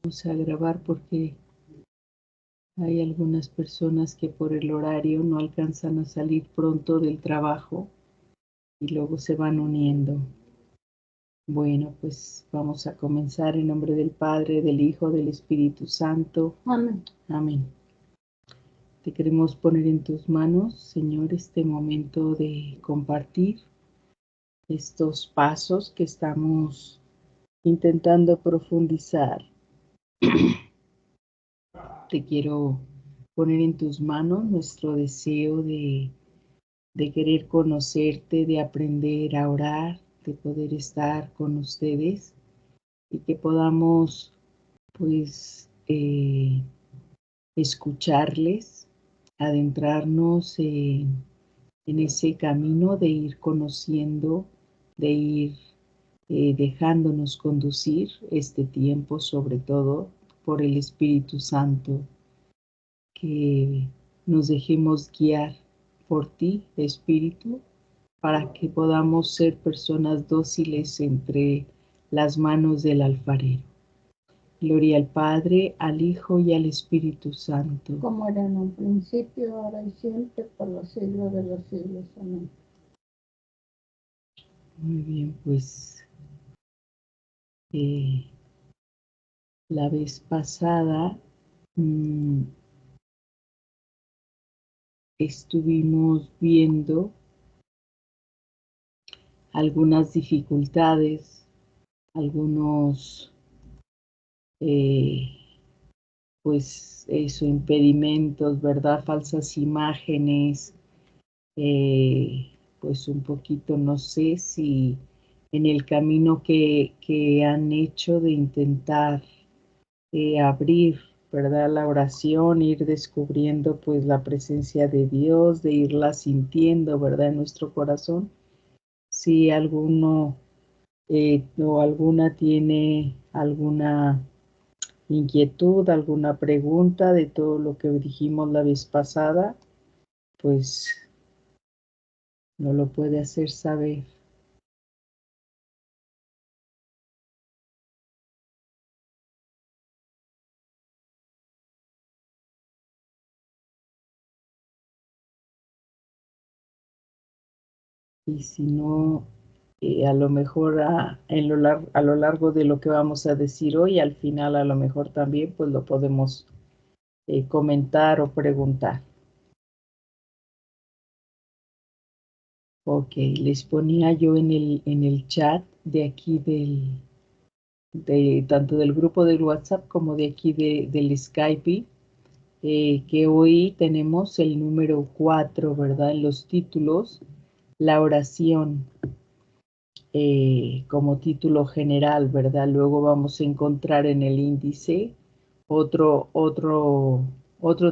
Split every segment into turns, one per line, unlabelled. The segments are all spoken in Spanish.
Vamos a grabar porque hay algunas personas que por el horario no alcanzan a salir pronto del trabajo y luego se van uniendo. Bueno, pues vamos a comenzar en nombre del Padre, del Hijo, del Espíritu Santo.
Amén.
Amén. Te queremos poner en tus manos, Señor, este momento de compartir estos pasos que estamos intentando profundizar. Te quiero poner en tus manos nuestro deseo de querer conocerte, de aprender a orar, de poder estar con ustedes y que podamos pues escucharles, adentrarnos en ese camino de ir conociendo, de ir dejándonos conducir este tiempo, sobre todo por el Espíritu Santo, que nos dejemos guiar por ti, Espíritu, para que podamos ser personas dóciles entre las manos del alfarero. Gloria al Padre, al Hijo y al Espíritu Santo.
Como era en un principio, ahora y siempre, por los siglos de los siglos. Amén.
Muy bien, pues la vez pasada estuvimos viendo algunas dificultades, algunos pues eso, impedimentos, ¿verdad? Falsas imágenes, pues un poquito, no sé si en el camino que han hecho de intentar abrir, ¿verdad? La oración, ir descubriendo pues la presencia de Dios, de irla sintiendo, ¿verdad? En nuestro corazón. Si alguno o alguna tiene alguna inquietud, alguna pregunta de todo lo que dijimos la vez pasada, pues no lo puede hacer saber. Y si no, a lo mejor a lo largo de lo que vamos a decir hoy, al final a lo mejor también pues lo podemos comentar o preguntar. Ok, les ponía yo en el chat de aquí tanto del grupo del WhatsApp como de aquí del Skype, que hoy tenemos el número 4, ¿verdad? En los títulos, la oración como título general, ¿verdad? Luego vamos a encontrar en el índice otro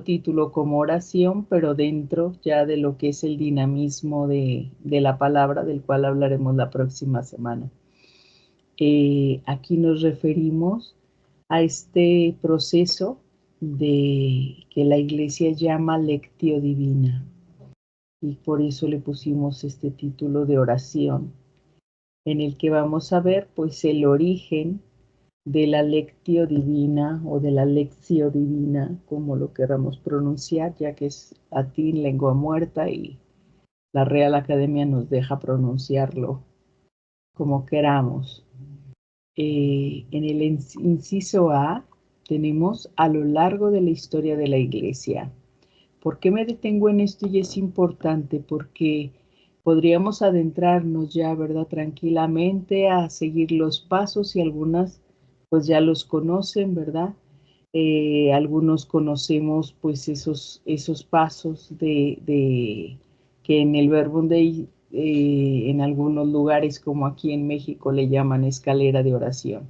título como oración, pero dentro ya de lo que es el dinamismo de la palabra, del cual hablaremos la próxima semana. Aquí nos referimos a este proceso que la Iglesia llama lectio divina, y por eso le pusimos este título de oración, en el que vamos a ver pues el origen de la lectio divina o de la lectio divina, como lo queramos pronunciar, ya que es latín, lengua muerta, y la Real Academia nos deja pronunciarlo como queramos. En el inciso A tenemos a lo largo de la historia de la Iglesia. ¿Por qué me detengo en esto? Y es importante porque podríamos adentrarnos ya, ¿verdad? Tranquilamente a seguir los pasos, y algunas pues ya los conocen, ¿verdad? Algunos conocemos pues esos pasos que en el Verbum Dei, en algunos lugares como aquí en México le llaman escalera de oración.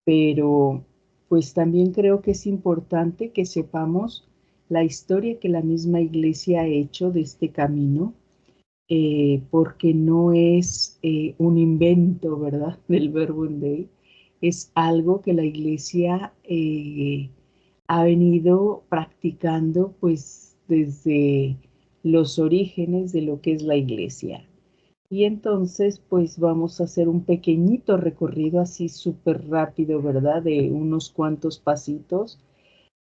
Pero pues también creo que es importante que sepamos la historia que la misma Iglesia ha hecho de este camino, porque no es un invento, ¿verdad?, del Verbum Dei. Es algo que la Iglesia ha venido practicando pues desde los orígenes de lo que es la Iglesia. Y entonces, pues vamos a hacer un pequeñito recorrido así súper rápido, ¿verdad? De unos cuantos pasitos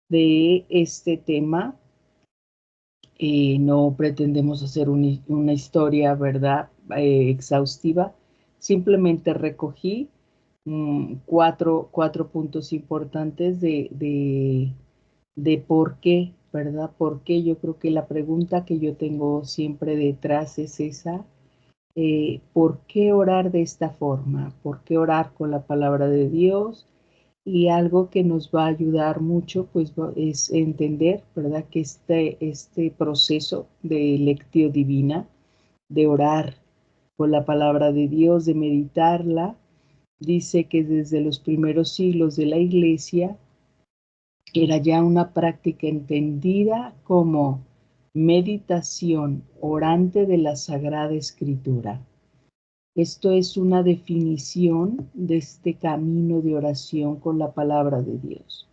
de este tema. No pretendemos hacer una historia, ¿verdad? Exhaustiva. Simplemente recogí cuatro puntos importantes de por qué, ¿verdad? ¿Por qué? Yo creo que la pregunta que yo tengo siempre detrás es esa. ¿Por qué orar de esta forma? ¿Por qué orar con la palabra de Dios? Y algo que nos va a ayudar mucho, pues, es entender, ¿verdad? Que este proceso de lectio divina, de orar con la palabra de Dios, de meditarla, dice que desde los primeros siglos de la Iglesia era ya una práctica entendida como meditación orante de la Sagrada Escritura. Esto es una definición de este camino de oración con la palabra de Dios.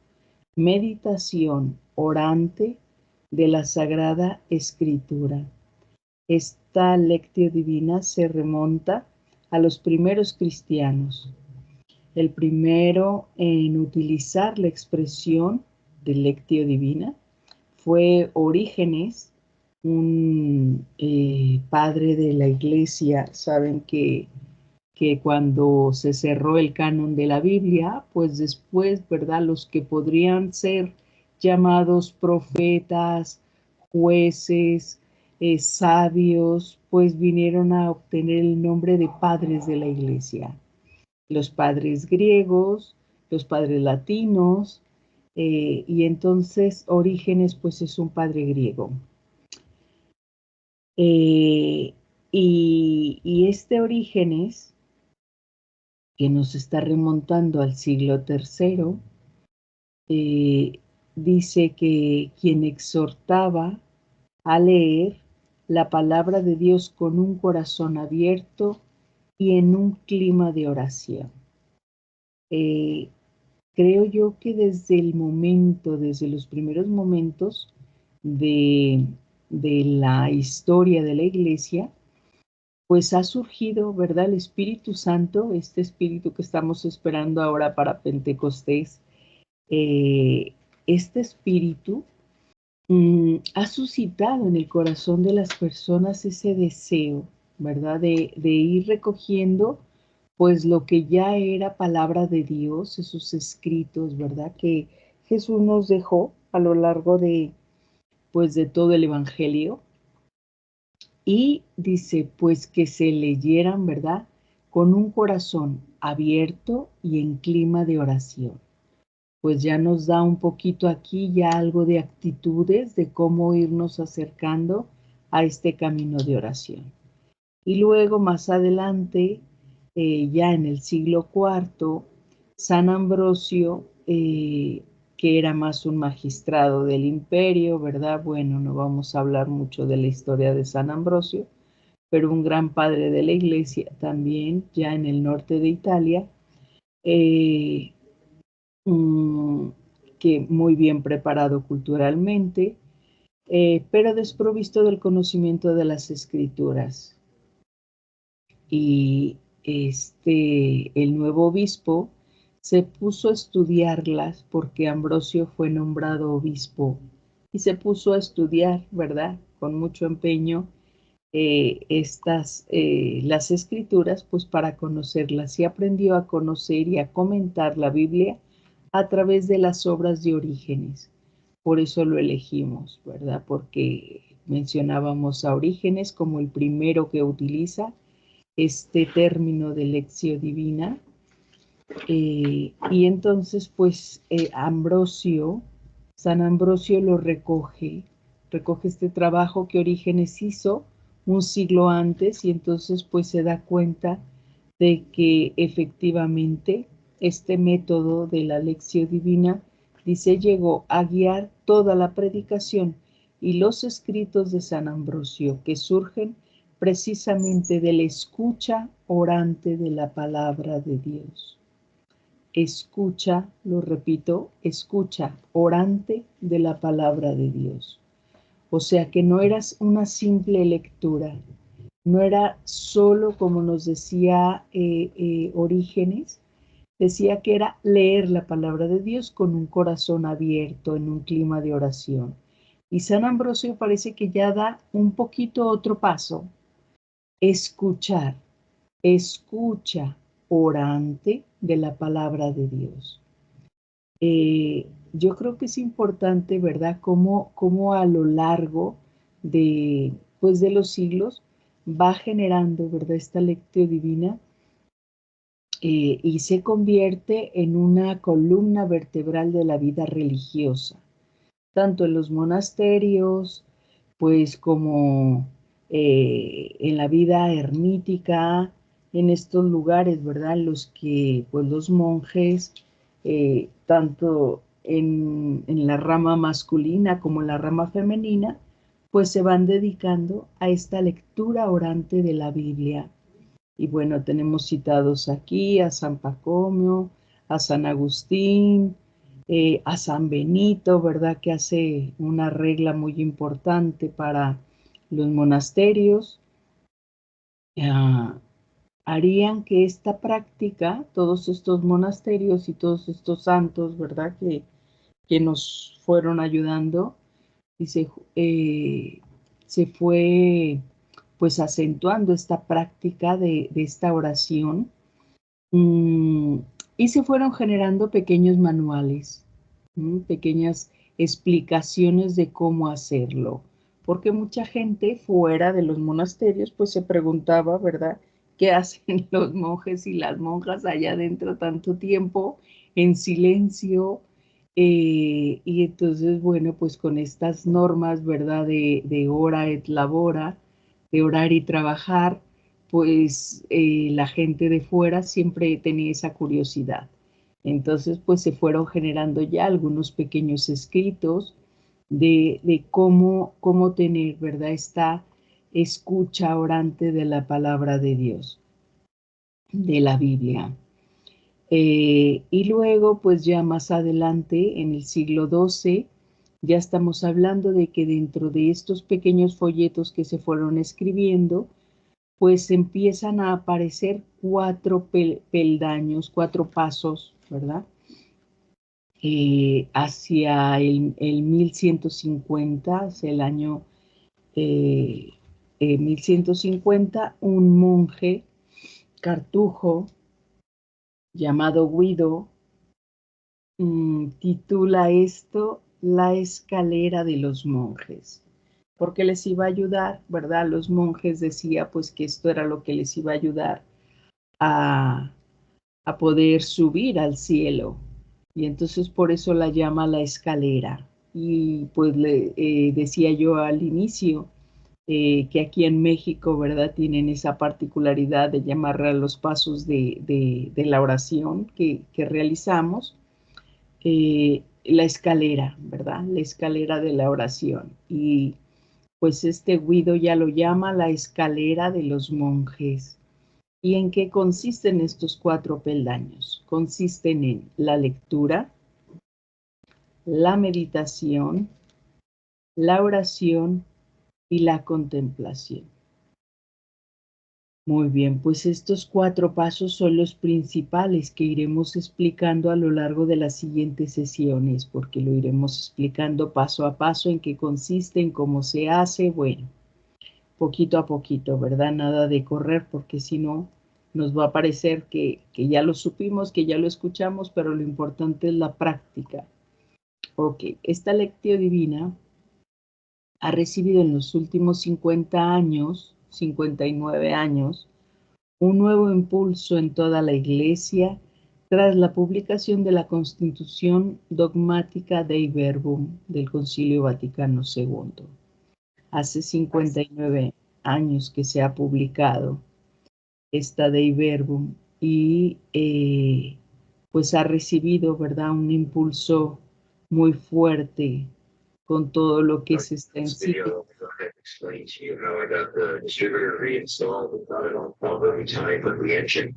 Meditación orante de la Sagrada Escritura. Esta lectio divina se remonta a los primeros cristianos. El primero en utilizar la expresión de lectio divina fue Orígenes, un padre de la iglesia. Saben que cuando se cerró el canon de la Biblia, pues después, ¿verdad? Los que podrían ser llamados profetas, jueces, sabios, pues vinieron a obtener el nombre de padres de la iglesia. Los padres griegos, los padres latinos, y entonces Orígenes, pues es un padre griego. Y este Orígenes, que nos está remontando al siglo III, dice que quien exhortaba a leer la palabra de Dios con un corazón abierto y en un clima de oración. Creo yo que desde los primeros momentos de la historia de la Iglesia, pues ha surgido, ¿verdad? El Espíritu Santo, este Espíritu que estamos esperando ahora para Pentecostés. Este Espíritu ha suscitado en el corazón de las personas ese deseo, ¿verdad? De ir recogiendo, pues, lo que ya era palabra de Dios, esos escritos, ¿verdad? Que Jesús nos dejó a lo largo pues, de todo el Evangelio. Y dice, pues, que se leyeran, ¿verdad? Con un corazón abierto y en clima de oración. Pues ya nos da un poquito aquí ya algo de actitudes de cómo irnos acercando a este camino de oración. Y luego más adelante, ya en el siglo IV, San Ambrosio, que era más un magistrado del imperio, ¿verdad? Bueno, no vamos a hablar mucho de la historia de San Ambrosio, pero un gran padre de la iglesia también, ya en el norte de Italia, eh, que muy bien preparado culturalmente, pero desprovisto del conocimiento de las escrituras. Y el nuevo obispo se puso a estudiarlas porque Ambrosio fue nombrado obispo y se puso a estudiar, ¿verdad? Con mucho empeño las escrituras, pues para conocerlas, y aprendió a conocer y a comentar la Biblia a través de las obras de Orígenes. Por eso lo elegimos, ¿verdad? Porque mencionábamos a Orígenes como el primero que utiliza este término de lectio divina. Y entonces, pues, San Ambrosio lo recoge este trabajo que Orígenes hizo un siglo antes, y entonces pues se da cuenta de que efectivamente este método de la lección divina, dice, llegó a guiar toda la predicación y los escritos de San Ambrosio, que surgen precisamente de la escucha orante de la palabra de Dios. Escucha, lo repito, escucha orante de la palabra de Dios. O sea que no eras una simple lectura, No era solo, como nos decía Orígenes, decía que era leer la palabra de Dios con un corazón abierto, en un clima de oración. Y San Ambrosio parece que ya da un poquito otro paso, escuchar, escucha orante de la palabra de Dios. Yo creo que es importante, ¿verdad?, cómo a lo largo pues de los siglos va generando, ¿verdad?, esta lectio divina y se convierte en una columna vertebral de la vida religiosa, tanto en los monasterios, pues como en la vida ermítica, en estos lugares, ¿verdad?, en los que pues los monjes, tanto en la rama masculina como en la rama femenina, pues se van dedicando a esta lectura orante de la Biblia. Y bueno, tenemos citados aquí a San Pacomio, a San Agustín, a San Benito, ¿verdad?, que hace una regla muy importante para los monasterios. Harían que esta práctica, todos estos monasterios y todos estos santos, ¿verdad?, que nos fueron ayudando, y se fue pues acentuando esta práctica de esta oración. Y se fueron generando pequeños manuales, pequeñas explicaciones de cómo hacerlo, porque mucha gente fuera de los monasterios pues se preguntaba, ¿verdad?, ¿qué hacen los monjes y las monjas allá adentro tanto tiempo en silencio? Y entonces, bueno, pues con estas normas, ¿verdad?, de hora et labora, de orar y trabajar, pues la gente de fuera siempre tenía esa curiosidad. Entonces, pues se fueron generando ya algunos pequeños escritos de cómo tener, ¿verdad?, esta escucha orante de la palabra de Dios, de la Biblia. Y luego, pues ya más adelante, en el siglo XII, ya estamos hablando de que dentro de estos pequeños folletos que se fueron escribiendo, pues empiezan a aparecer 4 peldaños, 4 pasos, ¿verdad? Hacia el 1150, hacia el año 1150, un monje cartujo llamado Guido titula esto La escalera de los monjes, porque les iba a ayudar, ¿verdad? Los monjes decía pues que esto era lo que les iba a ayudar a, a poder subir al cielo. Y entonces por eso la llama la escalera. Y pues le decía yo al inicio que aquí en México, ¿verdad?, tienen esa particularidad de llamar a los pasos de la oración que realizamos la escalera, ¿verdad? La escalera de la oración. Y pues este Guido ya lo llama la escalera de los monjes. ¿Y en qué consisten estos 4 peldaños? Consisten en la lectura, la meditación, la oración y la contemplación. Muy bien, pues estos 4 pasos son los principales que iremos explicando a lo largo de las siguientes sesiones, porque lo iremos explicando paso a paso en qué consisten, cómo se hace, bueno, poquito a poquito, ¿verdad? Nada de correr, porque si no, nos va a parecer que ya lo supimos, que ya lo escuchamos, pero lo importante es la práctica. Ok, esta lectio divina ha recibido en los últimos 50 años, 59 años, un nuevo impulso en toda la Iglesia tras la publicación de la Constitución Dogmática Dei Verbum del Concilio Vaticano II. Hace 59 años que se ha publicado esta Dei Verbum y pues ha recibido, ¿verdad?, un impulso muy fuerte con todo lo que se está encima.
Explain to you how I got the distributor reinstalled and got it on pump every time with the engine.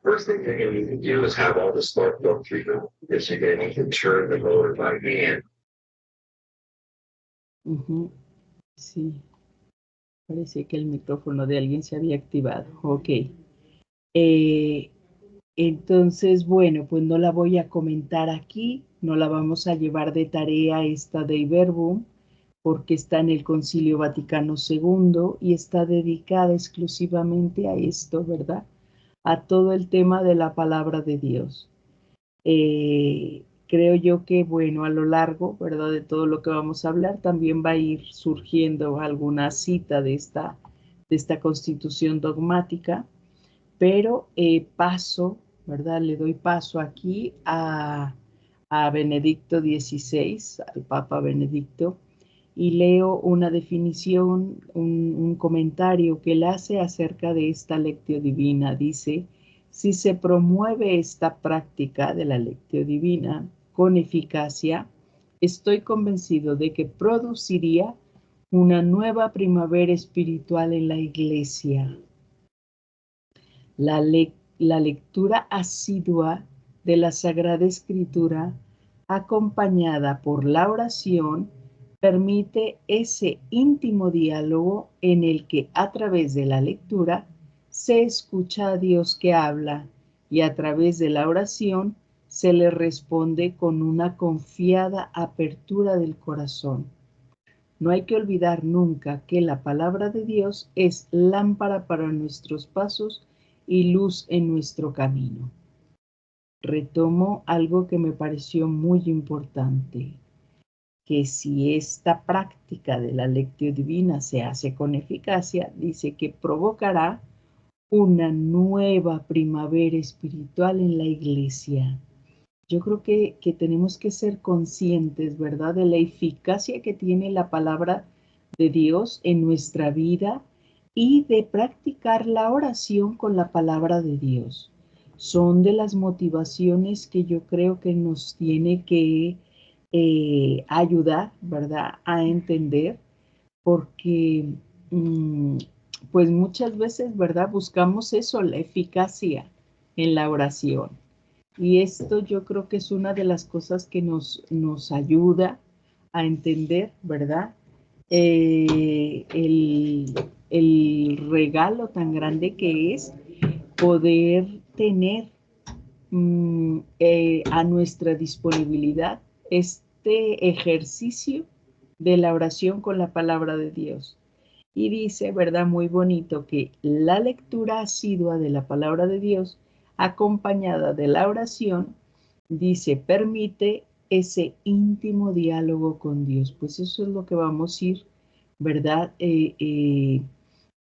First thing that you need to do is have all the spark go through them, because you're going to need to turn the motor by hand.
Sí, Parece que el micrófono de alguien se había activado. Ok. Entonces, bueno, pues no la voy a comentar aquí, no la vamos a llevar de tarea esta Dei Verbum, porque está en el Concilio Vaticano II y está dedicada exclusivamente a esto, ¿verdad? A todo el tema de la palabra de Dios. Creo yo que, bueno, a lo largo, ¿verdad?, de todo lo que vamos a hablar, también va a ir surgiendo alguna cita de esta constitución dogmática, pero paso, ¿verdad?, le doy paso aquí a Benedicto XVI, al Papa Benedicto, y leo una definición, un comentario que él hace acerca de esta Lectio Divina. Dice: si se promueve esta práctica de la Lectio Divina con eficacia, estoy convencido de que produciría una nueva primavera espiritual en la Iglesia. La lectura asidua de la Sagrada Escritura, acompañada por la oración, permite ese íntimo diálogo en el que a través de la lectura se escucha a Dios que habla y a través de la oración se le responde con una confiada apertura del corazón. No hay que olvidar nunca que la palabra de Dios es lámpara para nuestros pasos y luz en nuestro camino. Retomo algo que me pareció muy importante, que si esta práctica de la Lectio Divina se hace con eficacia, dice que provocará una nueva primavera espiritual en la Iglesia. Yo creo que tenemos que ser conscientes, ¿verdad?, de la eficacia que tiene la palabra de Dios en nuestra vida y de practicar la oración con la palabra de Dios. Son de las motivaciones que yo creo que nos tiene que ayudar, ¿verdad?, a entender, porque pues muchas veces, ¿verdad?, buscamos eso, la eficacia en la oración. Y esto yo creo que es una de las cosas que nos ayuda a entender, ¿verdad?, el regalo tan grande que es poder tener a nuestra disponibilidad este ejercicio de la oración con la palabra de Dios. Y dice, ¿verdad?, muy bonito, que la lectura asidua de la palabra de Dios, acompañada de la oración, dice, permite ese íntimo diálogo con Dios. Pues eso es lo que vamos a ir, ¿verdad?,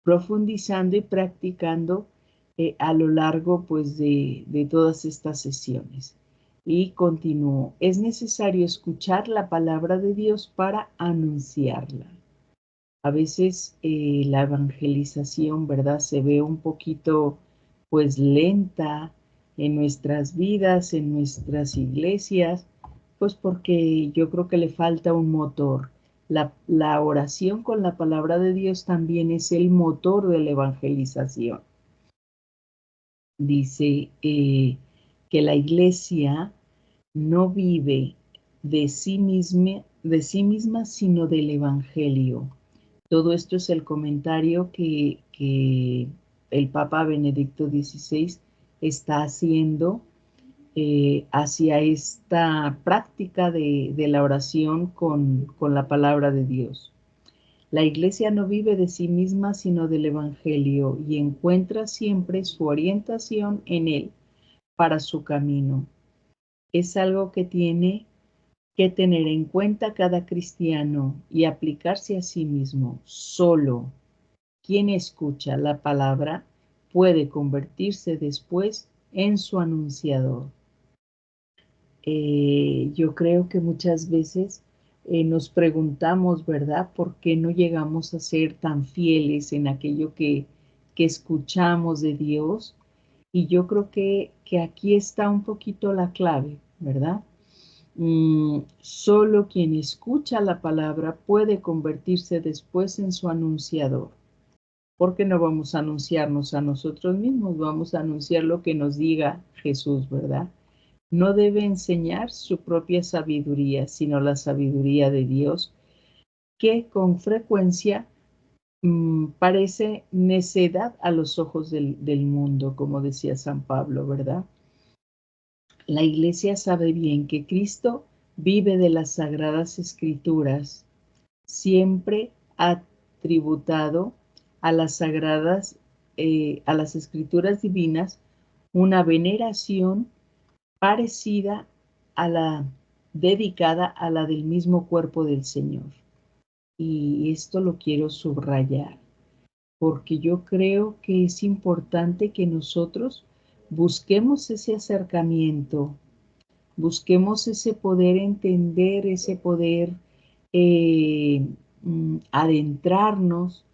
profundizando y practicando a lo largo, pues, de todas estas sesiones. Y continúo, es necesario escuchar la palabra de Dios para anunciarla. A veces la evangelización, ¿verdad?, se ve un poquito, pues, lenta en nuestras vidas, en nuestras iglesias, pues porque yo creo que le falta un motor. La oración con la palabra de Dios también es el motor de la evangelización. Dice que la iglesia no vive de sí misma, sino del evangelio. Todo esto es el comentario que el Papa Benedicto XVI está haciendo hacia esta práctica de la oración con la palabra de Dios. La Iglesia no vive de sí misma, sino del Evangelio, y encuentra siempre su orientación en él para su camino. Es algo que tiene que tener en cuenta cada cristiano y aplicarse a sí mismo. Solo quien escucha la palabra puede convertirse después en su anunciador. Yo creo que muchas veces nos preguntamos, ¿verdad?, ¿por qué no llegamos a ser tan fieles en aquello que escuchamos de Dios? Y yo creo que aquí está un poquito la clave, ¿verdad? Solo quien escucha la palabra puede convertirse después en su anunciador. Porque no vamos a anunciarnos a nosotros mismos, vamos a anunciar lo que nos diga Jesús, ¿verdad? No debe enseñar su propia sabiduría, sino la sabiduría de Dios, que con frecuencia parece necedad a los ojos del mundo, como decía San Pablo, ¿verdad? La Iglesia sabe bien que Cristo vive de las Sagradas Escrituras, siempre ha tributado a las a las Escrituras divinas, una veneración parecida a la dedicada a la del mismo cuerpo del Señor. Y esto lo quiero subrayar, porque yo creo que es importante que nosotros busquemos ese acercamiento, busquemos ese poder entender, ese poder eh, adentrarnos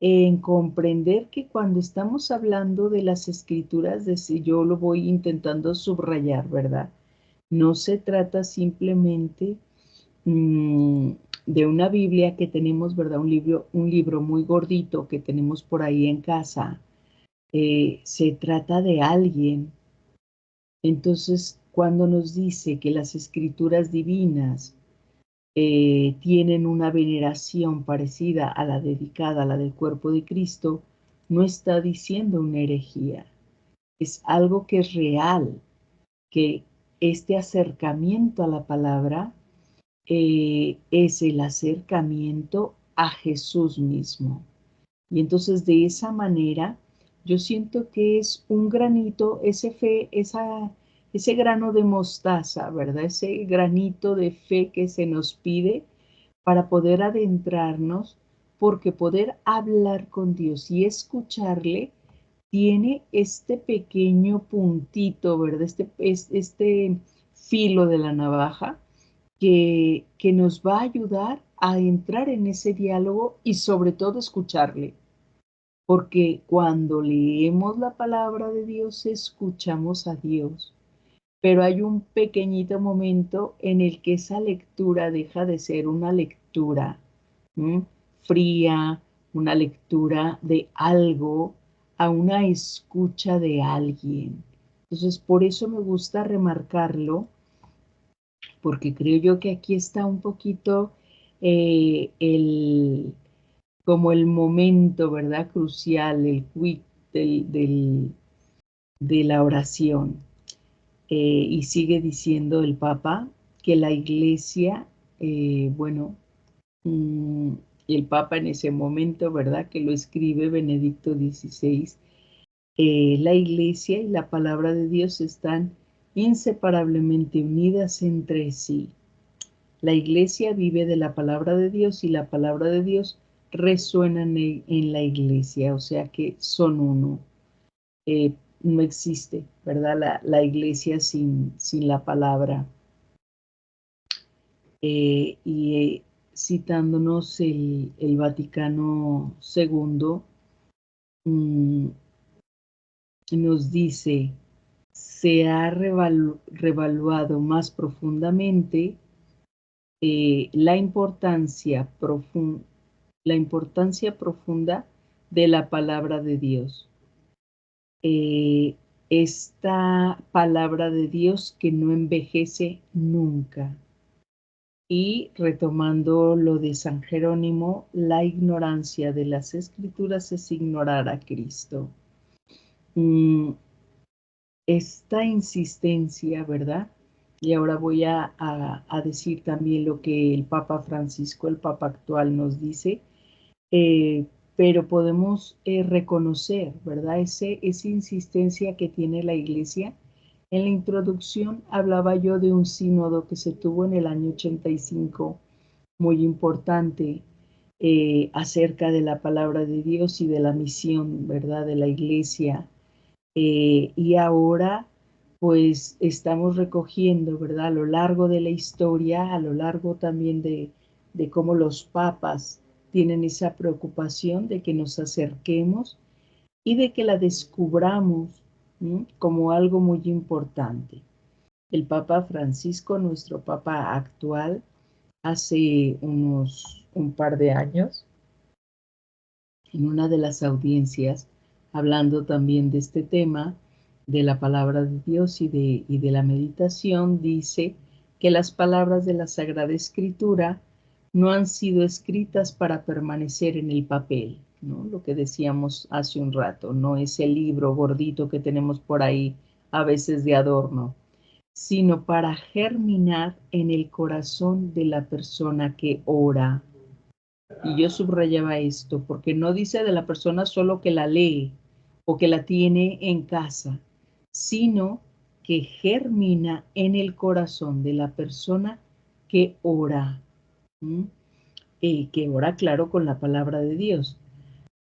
en comprender que cuando estamos hablando de las escrituras, yo lo voy intentando subrayar, ¿verdad? No se trata simplemente mm, de una Biblia que tenemos, ¿verdad? Un libro muy gordito que tenemos por ahí en casa. Se trata de alguien. Entonces, cuando nos dice que las escrituras divinas tienen una veneración parecida a la dedicada a la del cuerpo de Cristo, no está diciendo una herejía. Es algo que es real, que este acercamiento a la palabra es el acercamiento a Jesús mismo. Y entonces de esa manera yo siento que es un granito, ese grano de mostaza, ¿verdad? Ese granito de fe que se nos pide para poder adentrarnos, porque poder hablar con Dios y escucharle tiene este pequeño puntito, ¿verdad? Este filo de la navaja que nos va a ayudar a entrar en ese diálogo y sobre todo escucharle. Porque cuando leemos la palabra de Dios, escuchamos a Dios. Pero hay un pequeñito momento en el que esa lectura deja de ser una lectura fría, una lectura de algo, a una escucha de alguien. Entonces, por eso me gusta remarcarlo, porque creo yo que aquí está un poquito eh, el, como el momento, ¿verdad? Crucial, el quid de la oración. Y sigue diciendo el Papa que la Iglesia, bueno, mm, el Papa en ese momento, ¿verdad? Que lo escribe Benedicto XVI, la Iglesia y la palabra de Dios están inseparablemente unidas entre sí. La Iglesia vive de la palabra de Dios y la palabra de Dios resuena en la Iglesia, o sea que son uno. No existe, ¿verdad? La Iglesia sin la palabra. Y citándonos el Vaticano II, nos dice, se ha revaluado más profundamente la importancia profunda de la palabra de Dios. Esta palabra de Dios que no envejece nunca. Y retomando lo de San Jerónimo, la ignorancia de las escrituras es ignorar a Cristo. Esta insistencia, ¿verdad? Y ahora voy a decir también lo que el Papa Francisco, el Papa actual, nos dice, pero podemos reconocer, ¿verdad? Esa insistencia que tiene la Iglesia. En la introducción hablaba yo de un sínodo que se tuvo en el año 85, muy importante, acerca de la palabra de Dios y de la misión, ¿verdad? De la Iglesia. Y ahora, pues, estamos recogiendo, ¿verdad? A lo largo de la historia, a lo largo también de cómo los papas tienen esa preocupación de que nos acerquemos y de que la descubramos como algo muy importante. El Papa Francisco, nuestro Papa actual, hace un par de años, en una de las audiencias, hablando también de este tema, de la palabra de Dios y de la meditación, dice que las palabras de la Sagrada Escritura no han sido escritas para permanecer en el papel, ¿no? Lo que decíamos hace un rato, no ese libro gordito que tenemos por ahí a veces de adorno, sino para germinar en el corazón de la persona que ora. Y yo subrayaba esto porque no dice de la persona solo que la lee o que la tiene en casa, sino que germina en el corazón de la persona que ora. Que ora, claro, con la palabra de Dios.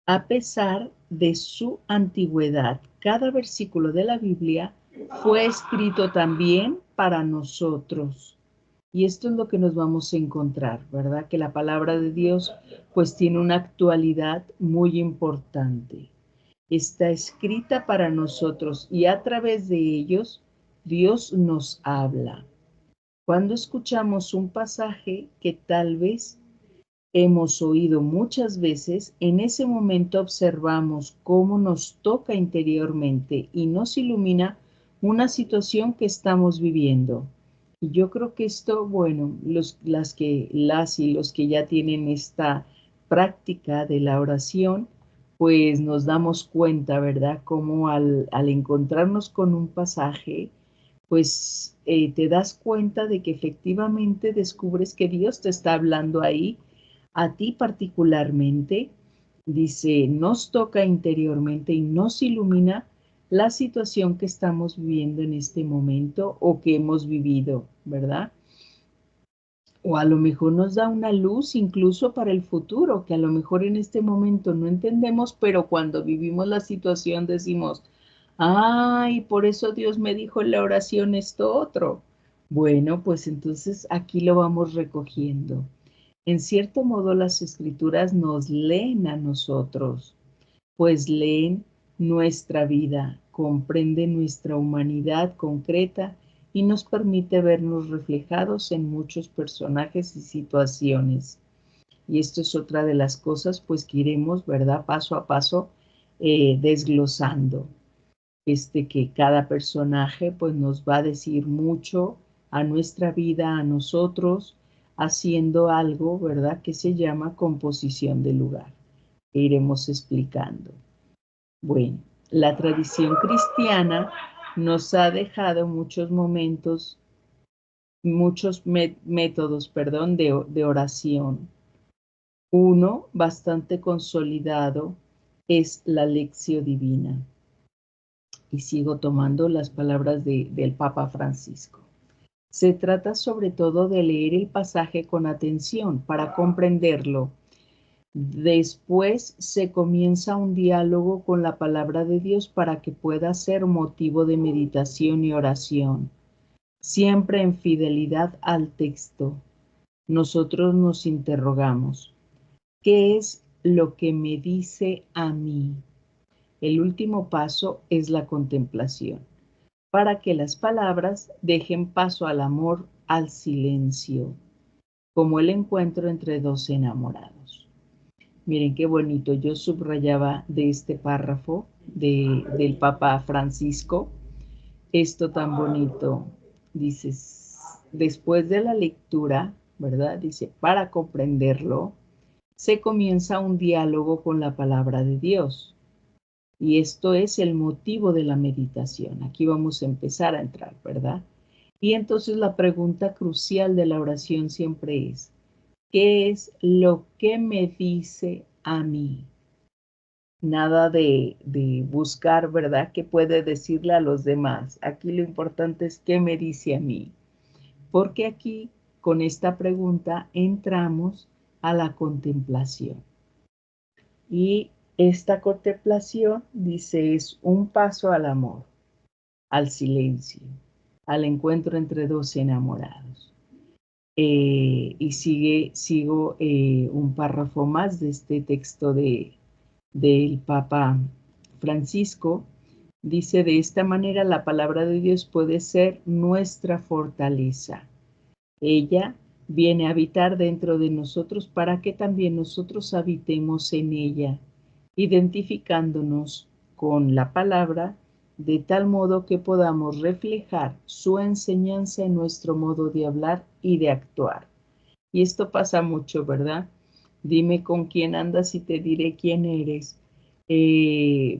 A pesar de su antigüedad, cada versículo de la Biblia fue escrito también para nosotros. Y esto es lo que nos vamos a encontrar, ¿verdad? Que la palabra de Dios pues tiene una actualidad muy importante. Está escrita para nosotros y a través de ellos Dios nos habla. Cuando escuchamos un pasaje que tal vez hemos oído muchas veces, en ese momento observamos cómo nos toca interiormente y nos ilumina una situación que estamos viviendo. Y yo creo que esto, bueno, las y los que ya tienen esta práctica de la oración, pues nos damos cuenta, ¿verdad? Cómo al encontrarnos con un pasaje, pues te das cuenta de que efectivamente descubres que Dios te está hablando ahí a ti particularmente, dice, nos toca interiormente y nos ilumina la situación que estamos viviendo en este momento o que hemos vivido, ¿verdad? O a lo mejor nos da una luz incluso para el futuro, que a lo mejor en este momento no entendemos, pero cuando vivimos la situación decimos, ay, por eso Dios me dijo en la oración esto otro. Bueno, pues entonces aquí lo vamos recogiendo. En cierto modo, las escrituras nos leen a nosotros, pues leen nuestra vida, comprenden nuestra humanidad concreta y nos permite vernos reflejados en muchos personajes y situaciones. Y esto es otra de las cosas, pues que iremos, ¿verdad? Paso a paso, desglosando. Que cada personaje, pues nos va a decir mucho a nuestra vida, a nosotros, haciendo algo, ¿verdad? Que se llama composición de lugar. Que iremos explicando. Bueno, la tradición cristiana nos ha dejado muchos momentos, muchos métodos, perdón, de oración. Uno bastante consolidado es la lección divina. Y sigo tomando las palabras del Papa Francisco. Se trata sobre todo de leer el pasaje con atención para comprenderlo. Después se comienza un diálogo con la palabra de Dios para que pueda ser motivo de meditación y oración, siempre en fidelidad al texto. Nosotros nos interrogamos, ¿qué es lo que me dice a mí? El último paso es la contemplación, para que las palabras dejen paso al amor, al silencio, como el encuentro entre dos enamorados. Miren qué bonito, yo subrayaba de este párrafo del Papa Francisco, esto tan bonito. Dices, después de la lectura, ¿verdad? Dice, para comprenderlo, se comienza un diálogo con la palabra de Dios. Y esto es el motivo de la meditación. Aquí vamos a empezar a entrar, ¿verdad? Y entonces la pregunta crucial de la oración siempre es, ¿qué es lo que me dice a mí? Nada de buscar, ¿verdad? ¿Qué puede decirle a los demás? Aquí lo importante es qué me dice a mí. Porque aquí, con esta pregunta, entramos a la contemplación. Y esta contemplación, dice, es un paso al amor, al silencio, al encuentro entre dos enamorados. Y sigo un párrafo más de este texto del Papa Francisco. Dice, de esta manera la palabra de Dios puede ser nuestra fortaleza. Ella viene a habitar dentro de nosotros para que también nosotros habitemos en ella, identificándonos con la palabra de tal modo que podamos reflejar su enseñanza en nuestro modo de hablar y de actuar. Y esto pasa mucho, ¿verdad? Dime con quién andas y te diré quién eres.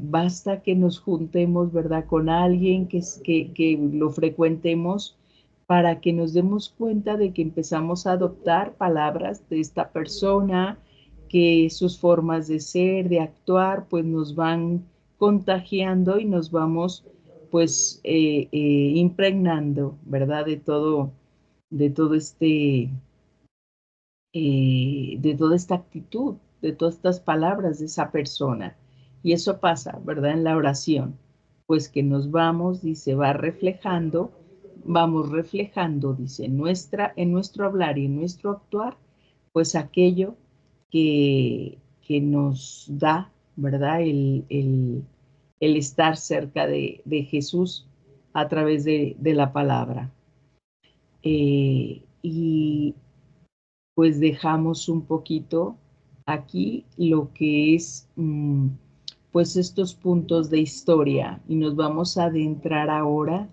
Basta que nos juntemos, ¿verdad? Con alguien que lo frecuentemos para que nos demos cuenta de que empezamos a adoptar palabras de esta persona, que sus formas de ser, de actuar, pues nos van contagiando y nos vamos pues impregnando, ¿verdad? De todo de toda esta actitud, de todas estas palabras de esa persona. Y eso pasa, ¿verdad? En la oración, pues que nos vamos, dice, vamos reflejando, dice, en nuestro hablar y en nuestro actuar, pues aquello que nos da, ¿verdad? El estar cerca de Jesús a través de la palabra. Y pues dejamos un poquito aquí lo que es pues estos puntos de historia y nos vamos a adentrar ahora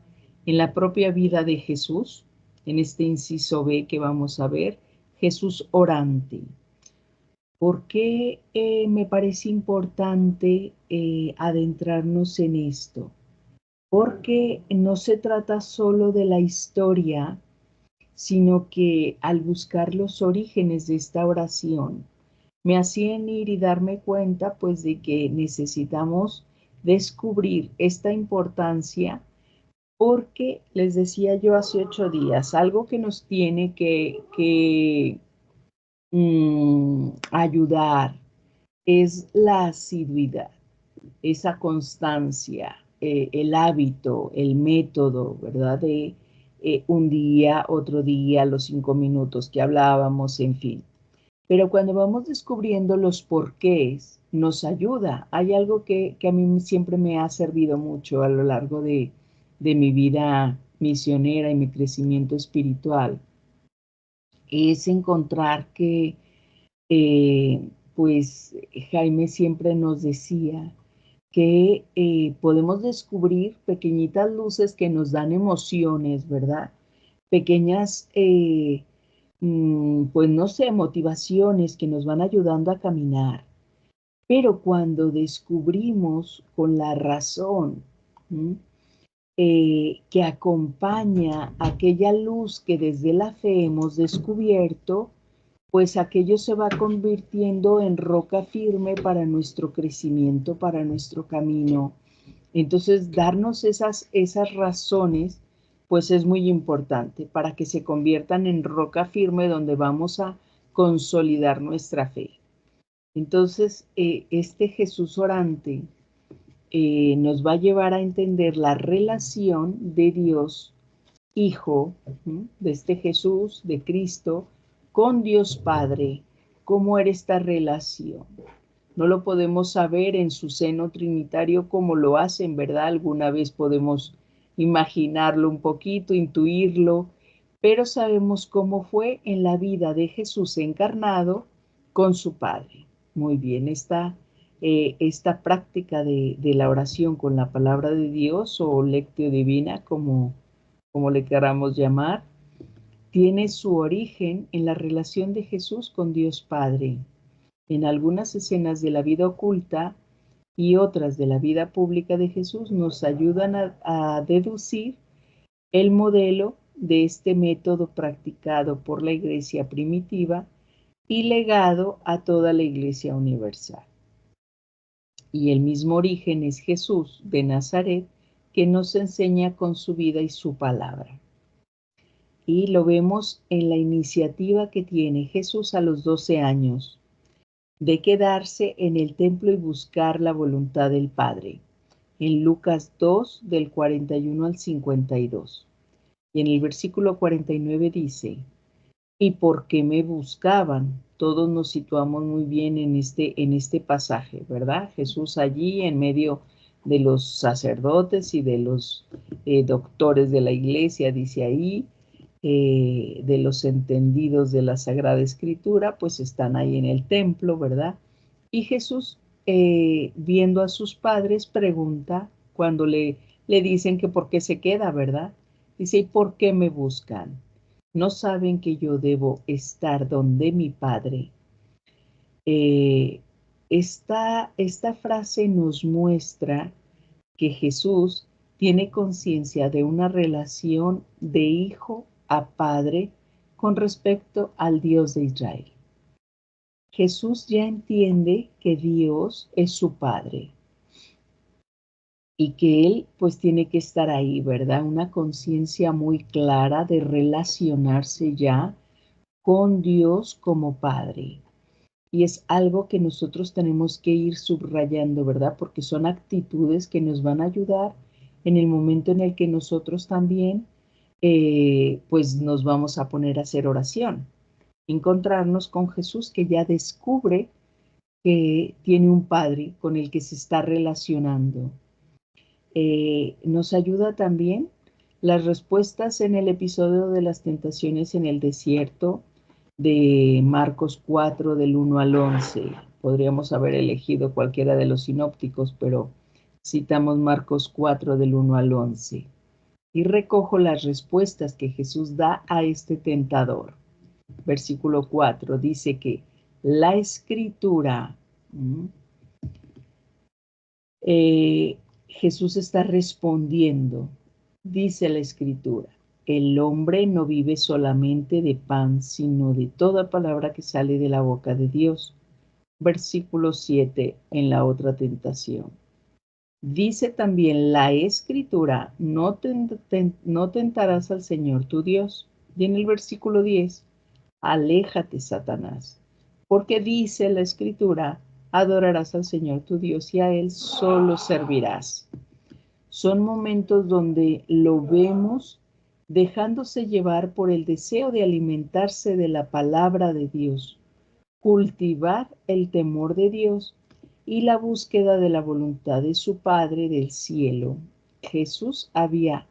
en la propia vida de Jesús, en este inciso B que vamos a ver, Jesús orante. ¿Por qué me parece importante adentrarnos en esto? Porque no se trata solo de la historia, sino que al buscar los orígenes de esta oración, me hacían ir y darme cuenta pues de que necesitamos descubrir esta importancia porque les decía yo hace 8 días, algo que nos tiene que ayudar es la asiduidad, esa constancia, el hábito, el método, ¿verdad? De un día, otro día, los 5 minutos que hablábamos, en fin. Pero cuando vamos descubriendo los porqués, nos ayuda. Hay algo que a mí siempre me ha servido mucho a lo largo de mi vida misionera y mi crecimiento espiritual, es encontrar que, pues, Jaime siempre nos decía, que podemos descubrir pequeñitas luces que nos dan emociones, ¿verdad? Pequeñas, pues no sé, motivaciones que nos van ayudando a caminar. Pero cuando descubrimos con la razón que acompaña aquella luz que desde la fe hemos descubierto, pues aquello se va convirtiendo en roca firme para nuestro crecimiento, para nuestro camino. Entonces, darnos esas razones, pues es muy importante para que se conviertan en roca firme donde vamos a consolidar nuestra fe. Entonces, este Jesús orante nos va a llevar a entender la relación de Dios Hijo, de este Jesús, de Cristo, con Dios Padre. ¿Cómo era esta relación? No lo podemos saber en su seno trinitario como lo hacen, ¿verdad? Alguna vez podemos imaginarlo un poquito, intuirlo, pero sabemos cómo fue en la vida de Jesús encarnado con su Padre. Muy bien, esta práctica de la oración con la palabra de Dios o lectio divina, como le queramos llamar, tiene su origen en la relación de Jesús con Dios Padre. En algunas escenas de la vida oculta y otras de la vida pública de Jesús nos ayudan a deducir el modelo de este método practicado por la Iglesia primitiva y legado a toda la Iglesia universal. Y el mismo origen es Jesús de Nazaret, que nos enseña con su vida y su palabra. Y lo vemos en la iniciativa que tiene Jesús a los 12 años, de quedarse en el templo y buscar la voluntad del Padre, en Lucas 2, del 41 al 52. Y en el versículo 49 dice, ¿y por qué me buscaban? Todos nos situamos muy bien en este pasaje, ¿verdad? Jesús allí en medio de los sacerdotes y de los doctores de la iglesia, dice ahí, de los entendidos de la Sagrada Escritura, pues están ahí en el templo, ¿verdad? Y Jesús, viendo a sus padres, pregunta cuando le dicen que por qué se queda, ¿verdad? Dice, ¿y por qué me buscan? ¿No saben que yo debo estar donde mi Padre? Esta frase nos muestra que Jesús tiene conciencia de una relación de hijo a padre con respecto al Dios de Israel. Jesús ya entiende que Dios es su padre y que Él pues tiene que estar ahí, ¿verdad? Una conciencia muy clara de relacionarse ya con Dios como Padre. Y es algo que nosotros tenemos que ir subrayando, ¿verdad? Porque son actitudes que nos van a ayudar en el momento en el que nosotros también pues nos vamos a poner a hacer oración. Encontrarnos con Jesús que ya descubre que tiene un Padre con el que se está relacionando. Nos ayuda también las respuestas en el episodio de las tentaciones en el desierto de Marcos 4 del 1 al 11. Podríamos haber elegido cualquiera de los sinópticos, pero citamos Marcos 4 del 1 al 11. Y recojo las respuestas que Jesús da a este tentador. Versículo 4 dice que la escritura, Jesús está respondiendo, dice la escritura, el hombre no vive solamente de pan, sino de toda palabra que sale de la boca de Dios. Versículo 7 en la otra tentación. Dice también la escritura, no tentarás al Señor tu Dios. Y en el versículo 10, aléjate, Satanás, porque dice la escritura, adorarás al Señor tu Dios y a Él solo servirás. Son momentos donde lo vemos dejándose llevar por el deseo de alimentarse de la palabra de Dios, cultivar el temor de Dios y la búsqueda de la voluntad de su Padre del cielo. Jesús había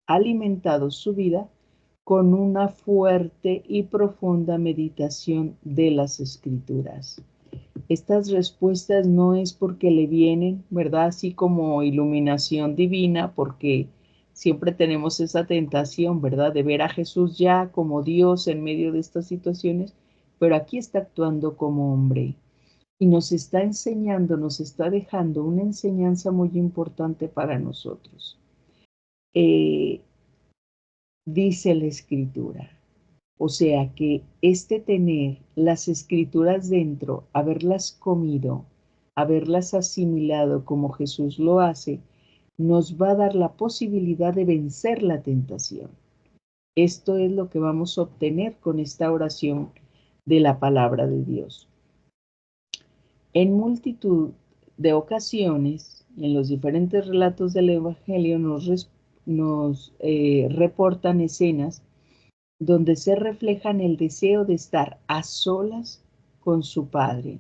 alimentado su vida con una fuerte y profunda meditación de las Escrituras. Estas respuestas no es porque le vienen, ¿verdad? Así como iluminación divina, porque siempre tenemos esa tentación, ¿verdad? De ver a Jesús ya como Dios en medio de estas situaciones, pero aquí está actuando como hombre y nos está enseñando, nos está dejando una enseñanza muy importante para nosotros. Dice la Escritura. O sea que tener las Escrituras dentro, haberlas comido, haberlas asimilado como Jesús lo hace, nos va a dar la posibilidad de vencer la tentación. Esto es lo que vamos a obtener con esta oración de la palabra de Dios. En multitud de ocasiones, en los diferentes relatos del Evangelio nos reportan escenas donde se reflejan el deseo de estar a solas con su Padre,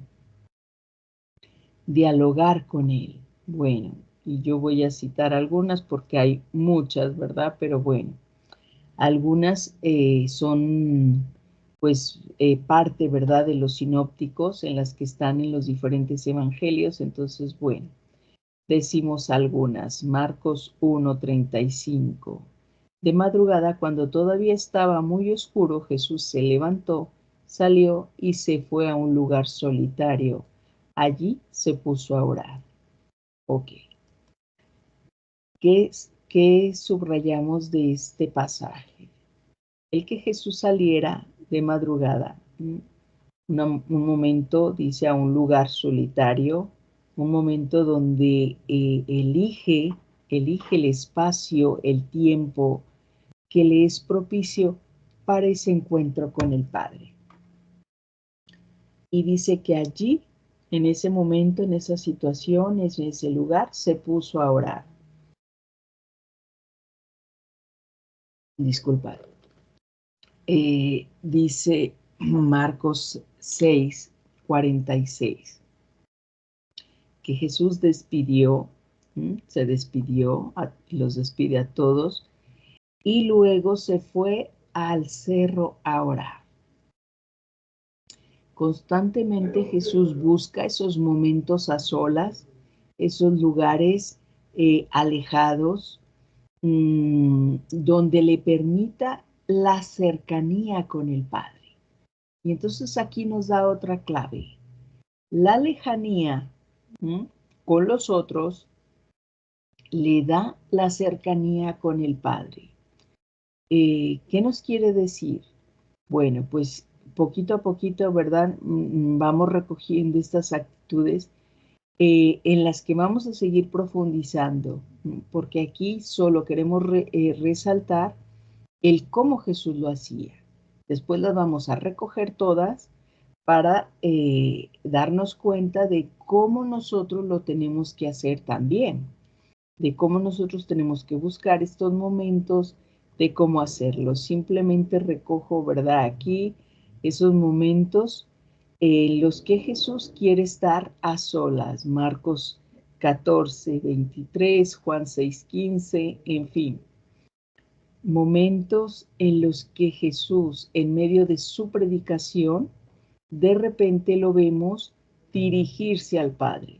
dialogar con Él. Bueno, y yo voy a citar algunas porque hay muchas, ¿verdad? Pero bueno, algunas son pues parte, ¿verdad?, de los sinópticos en las que están en los diferentes evangelios. Entonces, bueno, decimos algunas. Marcos 1:35. De madrugada, cuando todavía estaba muy oscuro, Jesús se levantó, salió y se fue a un lugar solitario. Allí se puso a orar. Ok. ¿Qué subrayamos de este pasaje? El que Jesús saliera de madrugada, un momento, dice, a un lugar solitario, un momento donde elige el espacio, el tiempo que le es propicio para ese encuentro con el Padre. Y dice que allí, en ese momento, en esa situación, en ese lugar, se puso a orar. Disculpad. Dice Marcos 6:46, que Jesús se despidió, los despide a todos, y luego se fue al cerro a orar. Constantemente Jesús busca esos momentos a solas, esos lugares alejados, donde le permita la cercanía con el Padre. Y entonces aquí nos da otra clave. La lejanía con los otros le da la cercanía con el Padre. ¿Qué nos quiere decir? Bueno, pues poquito a poquito, ¿verdad? Vamos recogiendo estas actitudes en las que vamos a seguir profundizando, porque aquí solo queremos resaltar el cómo Jesús lo hacía. Después las vamos a recoger todas para darnos cuenta de cómo nosotros lo tenemos que hacer también, de cómo nosotros tenemos que buscar estos momentos, de cómo hacerlo. Simplemente recojo, ¿verdad? Aquí esos momentos en los que Jesús quiere estar a solas. Marcos 14, 23, Juan 6, 15, en fin. Momentos en los que Jesús, en medio de su predicación, de repente lo vemos dirigirse al Padre,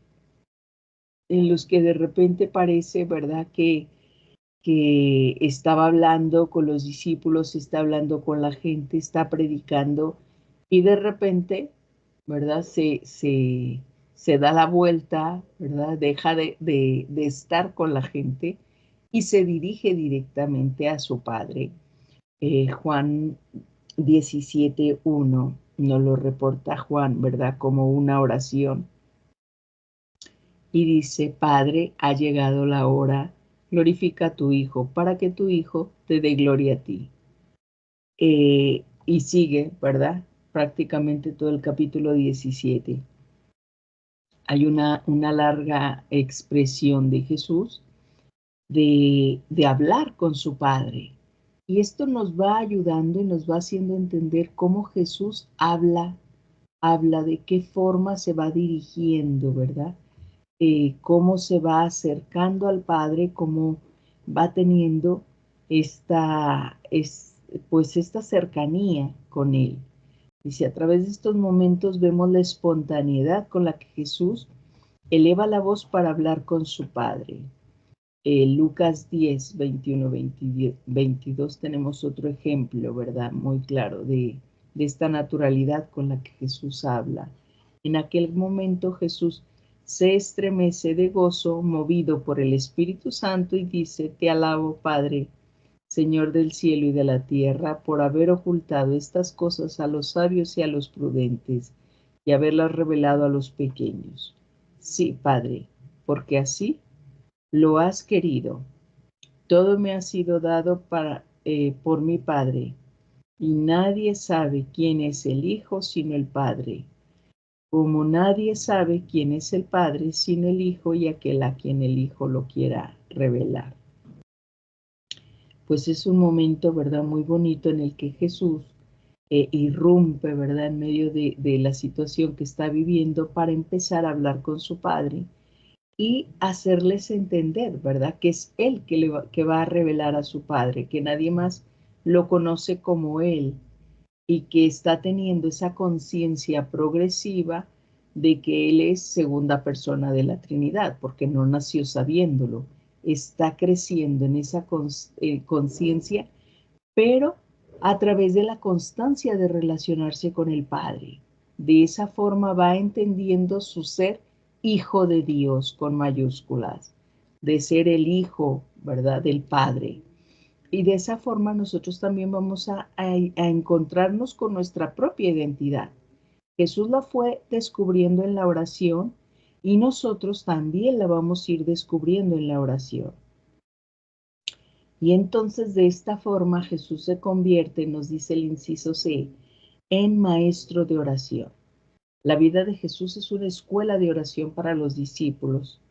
en los que de repente parece, ¿verdad?, que estaba hablando con los discípulos, está hablando con la gente, está predicando, y de repente, ¿verdad?, se da la vuelta, ¿verdad?, deja de estar con la gente y se dirige directamente a su Padre. Juan 17:1 nos lo reporta Juan, ¿verdad?, como una oración. Y dice: Padre, ha llegado la hora, glorifica a tu Hijo, para que tu Hijo te dé gloria a ti. Y sigue, ¿verdad?, prácticamente todo el capítulo 17. Hay una larga expresión de Jesús de hablar con su Padre. Y esto nos va ayudando y nos va haciendo entender cómo Jesús habla, de qué forma se va dirigiendo, ¿verdad? Cómo se va acercando al Padre, cómo va teniendo pues esta cercanía con Él. Dice, a través de estos momentos vemos la espontaneidad con la que Jesús eleva la voz para hablar con su Padre. Lucas 10, 21, 22 tenemos otro ejemplo, ¿verdad?, muy claro de esta naturalidad con la que Jesús habla. En aquel momento Jesús se estremece de gozo, movido por el Espíritu Santo, y dice: Te alabo, Padre, Señor del cielo y de la tierra, por haber ocultado estas cosas a los sabios y a los prudentes, y haberlas revelado a los pequeños. Sí, Padre, porque así lo has querido. Todo me ha sido dado por mi Padre, y nadie sabe quién es el Hijo sino el Padre, como nadie sabe quién es el Padre sino el Hijo y aquel a quien el Hijo lo quiera revelar. Pues es un momento, ¿verdad?, muy bonito en el que Jesús irrumpe, ¿verdad?, en medio de la situación que está viviendo para empezar a hablar con su Padre y hacerles entender, ¿verdad?, que es Él que va a revelar a su Padre, que nadie más lo conoce como Él, y que está teniendo esa conciencia progresiva de que Él es segunda persona de la Trinidad, porque no nació sabiéndolo, está creciendo en esa conciencia, pero a través de la constancia de relacionarse con el Padre. De esa forma va entendiendo su ser hijo de Dios con mayúsculas, de ser el hijo, ¿verdad?, del Padre. Y de esa forma nosotros también vamos a encontrarnos con nuestra propia identidad. Jesús la fue descubriendo en la oración y nosotros también la vamos a ir descubriendo en la oración. Y entonces de esta forma Jesús se convierte, nos dice el inciso C, en maestro de oración. La vida de Jesús es una escuela de oración para los discípulos.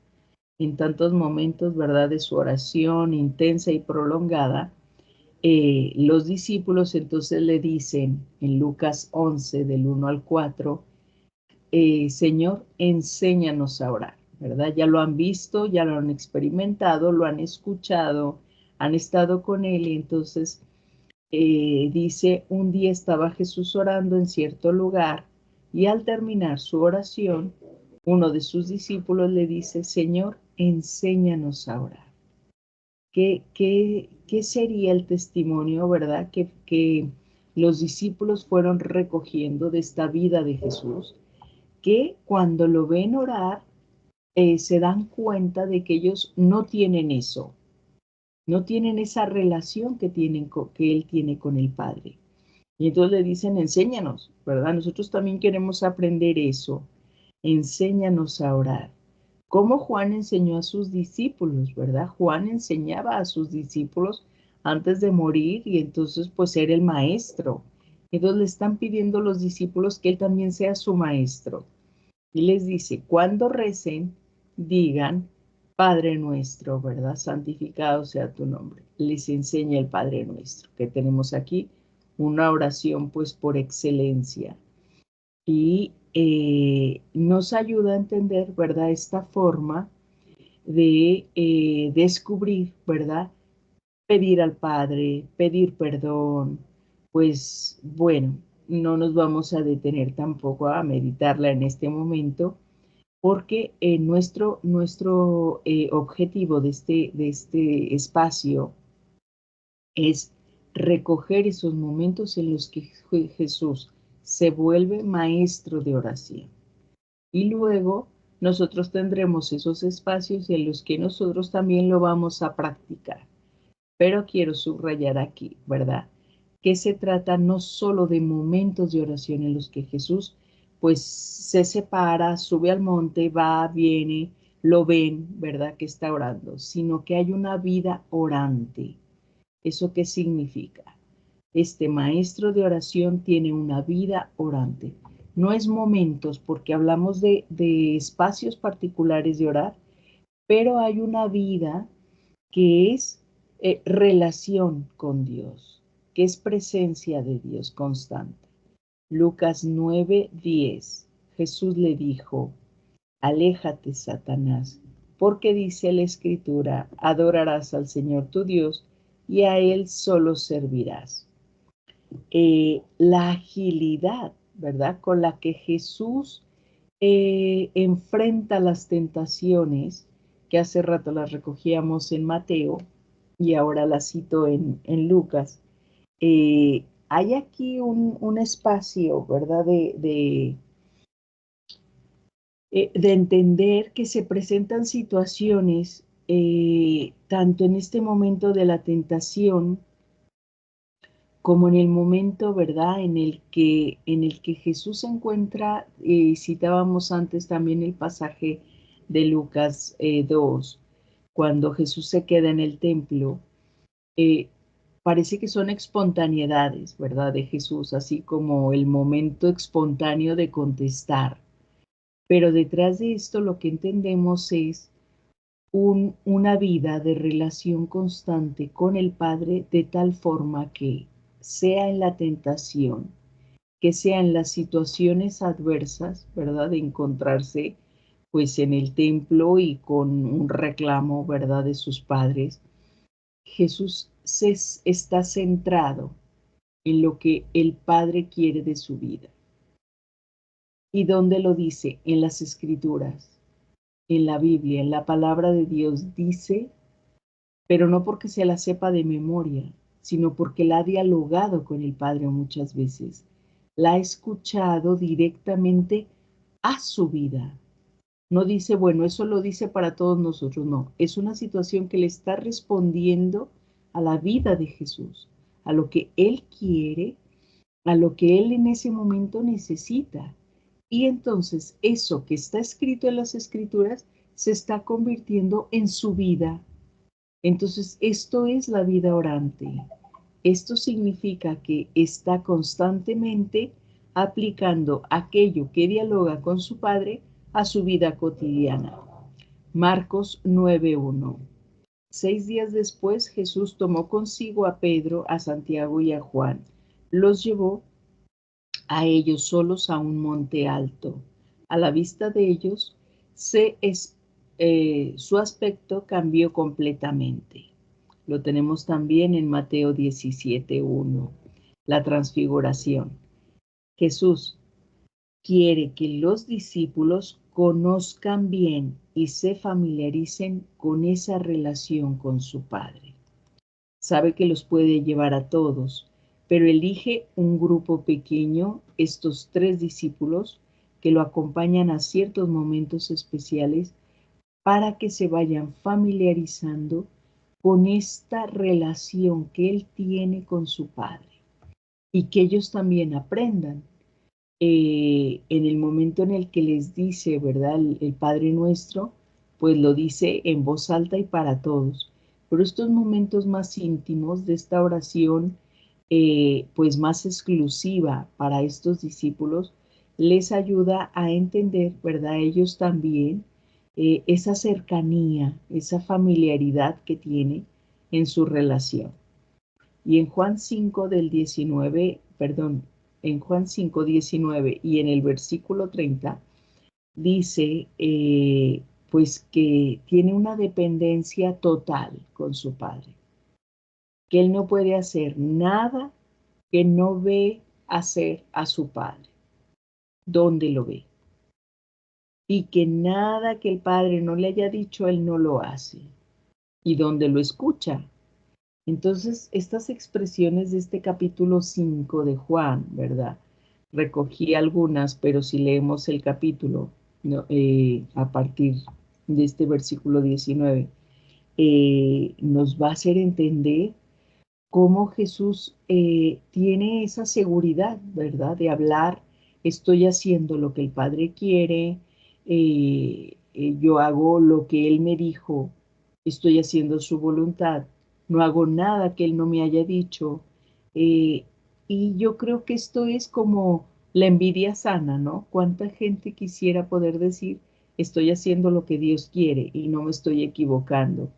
En tantos momentos, ¿verdad?, de su oración intensa y prolongada, los discípulos entonces le dicen en Lucas 11, del 1 al 4, Señor, enséñanos a orar, ¿verdad? Ya lo han visto, ya lo han experimentado, lo han escuchado, han estado con Él, y entonces dice: un día estaba Jesús orando en cierto lugar, y al terminar su oración, uno de sus discípulos le dice: Señor, enséñanos a orar. ¿Qué sería el testimonio, verdad, que los discípulos fueron recogiendo de esta vida de Jesús, que cuando lo ven orar, se dan cuenta de que ellos no tienen eso, no tienen esa relación que él tiene con el Padre. Y entonces le dicen, enséñanos, ¿verdad? Nosotros también queremos aprender eso. Enséñanos a orar. Como Juan enseñó a sus discípulos, ¿verdad? Juan enseñaba a sus discípulos antes de morir y entonces pues era el maestro. Entonces le están pidiendo a los discípulos que él también sea su maestro. Y les dice, cuando recen, digan, Padre nuestro, ¿verdad? Santificado sea tu nombre. Les enseña el Padre nuestro, que tenemos aquí una oración pues por excelencia. Y nos ayuda a entender, ¿verdad? Esta forma de descubrir, ¿verdad? Pedir al Padre, pedir perdón, pues bueno, no nos vamos a detener tampoco a meditarla en este momento, porque nuestro objetivo de este espacio es recoger esos momentos en los que Jesús se vuelve maestro de oración. Y luego nosotros tendremos esos espacios en los que nosotros también lo vamos a practicar. Pero quiero subrayar aquí, ¿verdad? Que se trata no solo de momentos de oración en los que Jesús pues se separa, sube al monte, va, viene, lo ven, ¿verdad? Que está orando, sino que hay una vida orante. ¿Eso qué significa? Este maestro de oración tiene una vida orante. No es momentos, porque hablamos de espacios particulares de orar, pero hay una vida que es relación con Dios, que es presencia de Dios constante. Lucas 9:10. Jesús le dijo, aléjate, Satanás, porque dice la Escritura, adorarás al Señor tu Dios y a Él solo servirás. La agilidad, ¿verdad? Con la que Jesús enfrenta las tentaciones, que hace rato las recogíamos en Mateo y ahora las cito en Lucas. Hay aquí un espacio, ¿verdad? De entender que se presentan situaciones, tanto en este momento de la tentación, como en el momento, ¿verdad?, en el que Jesús se encuentra, citábamos antes también el pasaje de Lucas 2, cuando Jesús se queda en el templo, eh, parece que son espontaneidades, ¿verdad?, de Jesús, así como el momento espontáneo de contestar. Pero detrás de esto lo que entendemos es una vida de relación constante con el Padre, de tal forma que sea en la tentación, que sea en las situaciones adversas, ¿verdad? De encontrarse pues en el templo y con un reclamo, ¿verdad? De sus padres. Jesús está centrado en lo que el Padre quiere de su vida. ¿Y dónde lo dice? En las Escrituras, en la Biblia, en la palabra de Dios dice, pero no porque se la sepa de memoria, sino porque la ha dialogado con el Padre muchas veces. La ha escuchado directamente a su vida. No dice, bueno, eso lo dice para todos nosotros, no. Es una situación que le está respondiendo a la vida de Jesús, a lo que Él quiere, a lo que Él en ese momento necesita. Y entonces eso que está escrito en las Escrituras se está convirtiendo en su vida. Entonces, esto es la vida orante. Esto significa que está constantemente aplicando aquello que dialoga con su Padre a su vida cotidiana. Marcos 9:1. 6 días después, Jesús tomó consigo a Pedro, a Santiago y a Juan. Los llevó a ellos solos a un monte alto. A la vista de ellos, su aspecto cambió completamente. Lo tenemos también en Mateo 17:1, la transfiguración. Jesús quiere que los discípulos conozcan bien y se familiaricen con esa relación con su Padre. Sabe que los puede llevar a todos, pero elige un grupo pequeño, estos 3 discípulos, que lo acompañan a ciertos momentos especiales para que se vayan familiarizando con esta relación que él tiene con su Padre y que ellos también aprendan. En el momento en el que les dice, ¿verdad? El Padre Nuestro, pues lo dice en voz alta y para todos. Pero estos momentos más íntimos de esta oración, pues más exclusiva para estos discípulos, les ayuda a entender, ¿verdad? Ellos también esa cercanía, esa familiaridad que tiene en su relación. Y en Juan 5 del 19, perdón, en Juan 5, 19 y en el versículo 30, dice pues que tiene una dependencia total con su Padre, que él no puede hacer nada que no ve hacer a su Padre, donde lo ve, y que nada que el Padre no le haya dicho, él no lo hace, y donde lo escucha. Entonces, estas expresiones de este capítulo 5 de Juan, ¿verdad? Recogí algunas, pero si leemos el capítulo, ¿no? A partir de este versículo 19, nos va a hacer entender cómo Jesús tiene esa seguridad, ¿verdad? De hablar, estoy haciendo lo que el Padre quiere, yo hago lo que Él me dijo, estoy haciendo su voluntad, no hago nada que Él no me haya dicho. eh, y yo creo que esto es como la envidia sana, ¿no? ¿Cuánta gente quisiera poder decir, estoy haciendo lo que Dios quiere y no me estoy equivocando?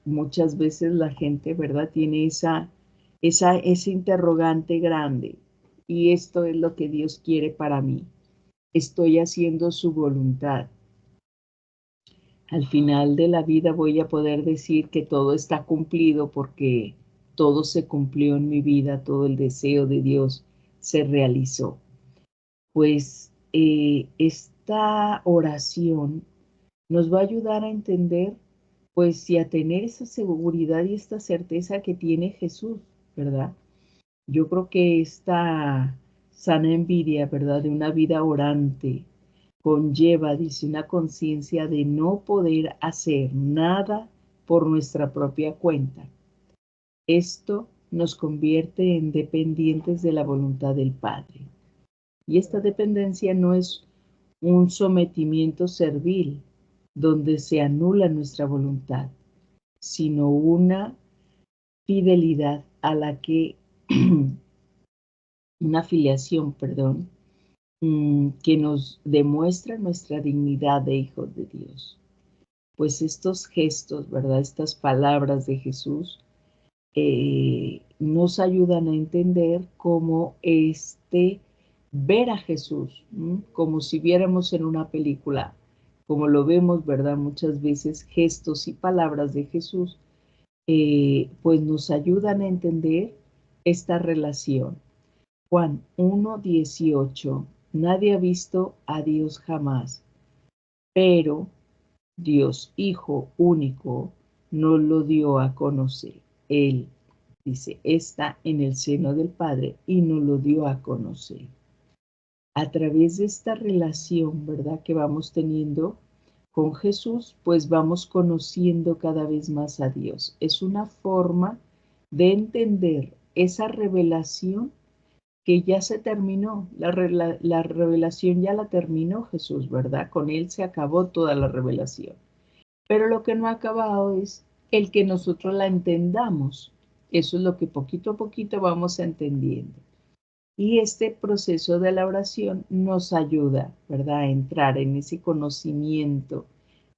Muchas veces la gente, ¿verdad? Tiene ese interrogante grande. Y esto es lo que Dios quiere para mí. Estoy haciendo su voluntad. Al final de la vida voy a poder decir que todo está cumplido porque todo se cumplió en mi vida, todo el deseo de Dios se realizó. Pues esta oración nos va a ayudar a entender, pues, y a tener esa seguridad y esta certeza que tiene Jesús, ¿verdad? Yo creo que esta sana envidia, ¿verdad?, de una vida orante, conlleva, dice, una conciencia de no poder hacer nada por nuestra propia cuenta. Esto nos convierte en dependientes de la voluntad del Padre. Y esta dependencia no es un sometimiento servil, donde se anula nuestra voluntad, sino una fidelidad a la que, una filiación, perdón, que nos demuestra nuestra dignidad de hijos de Dios. Pues estos gestos, ¿verdad? Estas palabras de Jesús nos ayudan a entender cómo ver a Jesús, como si viéramos en una película, como lo vemos, ¿verdad? Muchas veces gestos y palabras de Jesús, pues nos ayudan a entender esta relación. Juan 1:18, nadie ha visto a Dios jamás, pero Dios Hijo único nos lo dio a conocer. Él, dice, está en el seno del Padre y nos lo dio a conocer. A través de esta relación, ¿verdad?, que vamos teniendo con Jesús, pues vamos conociendo cada vez más a Dios. Es una forma de entender esa revelación que ya se terminó. La revelación ya la terminó Jesús, ¿verdad? Con Él se acabó toda la revelación. Pero lo que no ha acabado es el que nosotros la entendamos. Eso es lo que poquito a poquito vamos entendiendo. Y este proceso de la oración nos ayuda, ¿verdad?, a entrar en ese conocimiento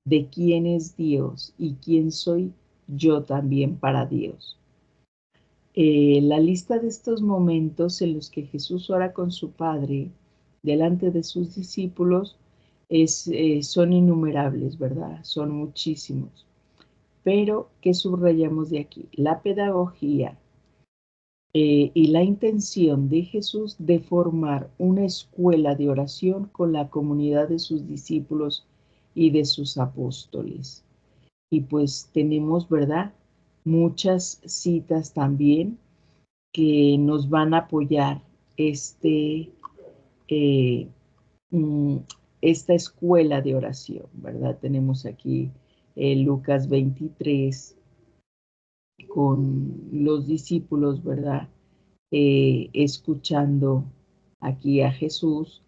de quién es Dios y quién soy yo también para Dios. La lista de estos momentos en los que Jesús ora con su Padre delante de sus discípulos son innumerables, ¿verdad? Son muchísimos. Pero, ¿qué subrayamos de aquí? La pedagogía y la intención de Jesús de formar una escuela de oración con la comunidad de sus discípulos y de sus apóstoles. Y pues tenemos, ¿verdad?, muchas citas también que nos van a apoyar esta escuela de oración, ¿verdad? Tenemos aquí Lucas 23 con los discípulos, ¿verdad? Escuchando aquí a Jesús,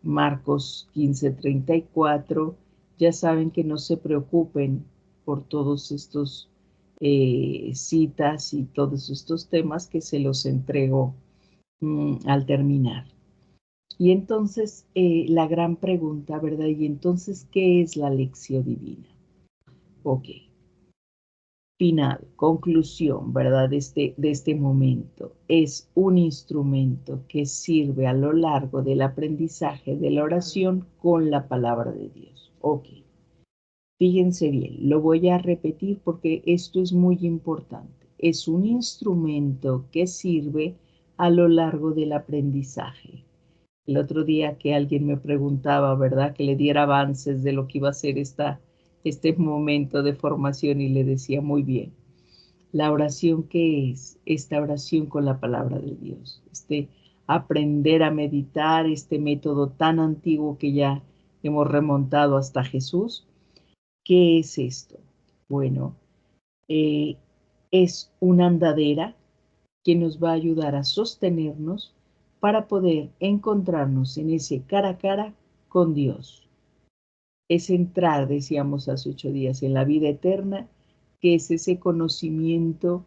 Marcos 15:34, ya saben que no se preocupen por todos estos citas y todos estos temas que se los entrego al terminar. Y entonces la gran pregunta, ¿verdad? Y entonces, ¿qué es la lección divina? Ok. Final, conclusión, ¿verdad? De este momento. Es un instrumento que sirve a lo largo del aprendizaje de la oración con la palabra de Dios. Ok. Fíjense bien, lo voy a repetir porque esto es muy importante. Es un instrumento que sirve a lo largo del aprendizaje. El otro día que alguien me preguntaba, ¿verdad? Que le diera avances de lo que iba a ser este momento de formación y le decía, muy bien. La oración, ¿qué es? Esta oración con la palabra de Dios. Aprender a meditar, este método tan antiguo que ya hemos remontado hasta Jesús. ¿Qué es esto? Bueno, es una andadera que nos va a ayudar a sostenernos para poder encontrarnos en ese cara a cara con Dios. Es entrar, decíamos hace 8 días, en la vida eterna, que es ese conocimiento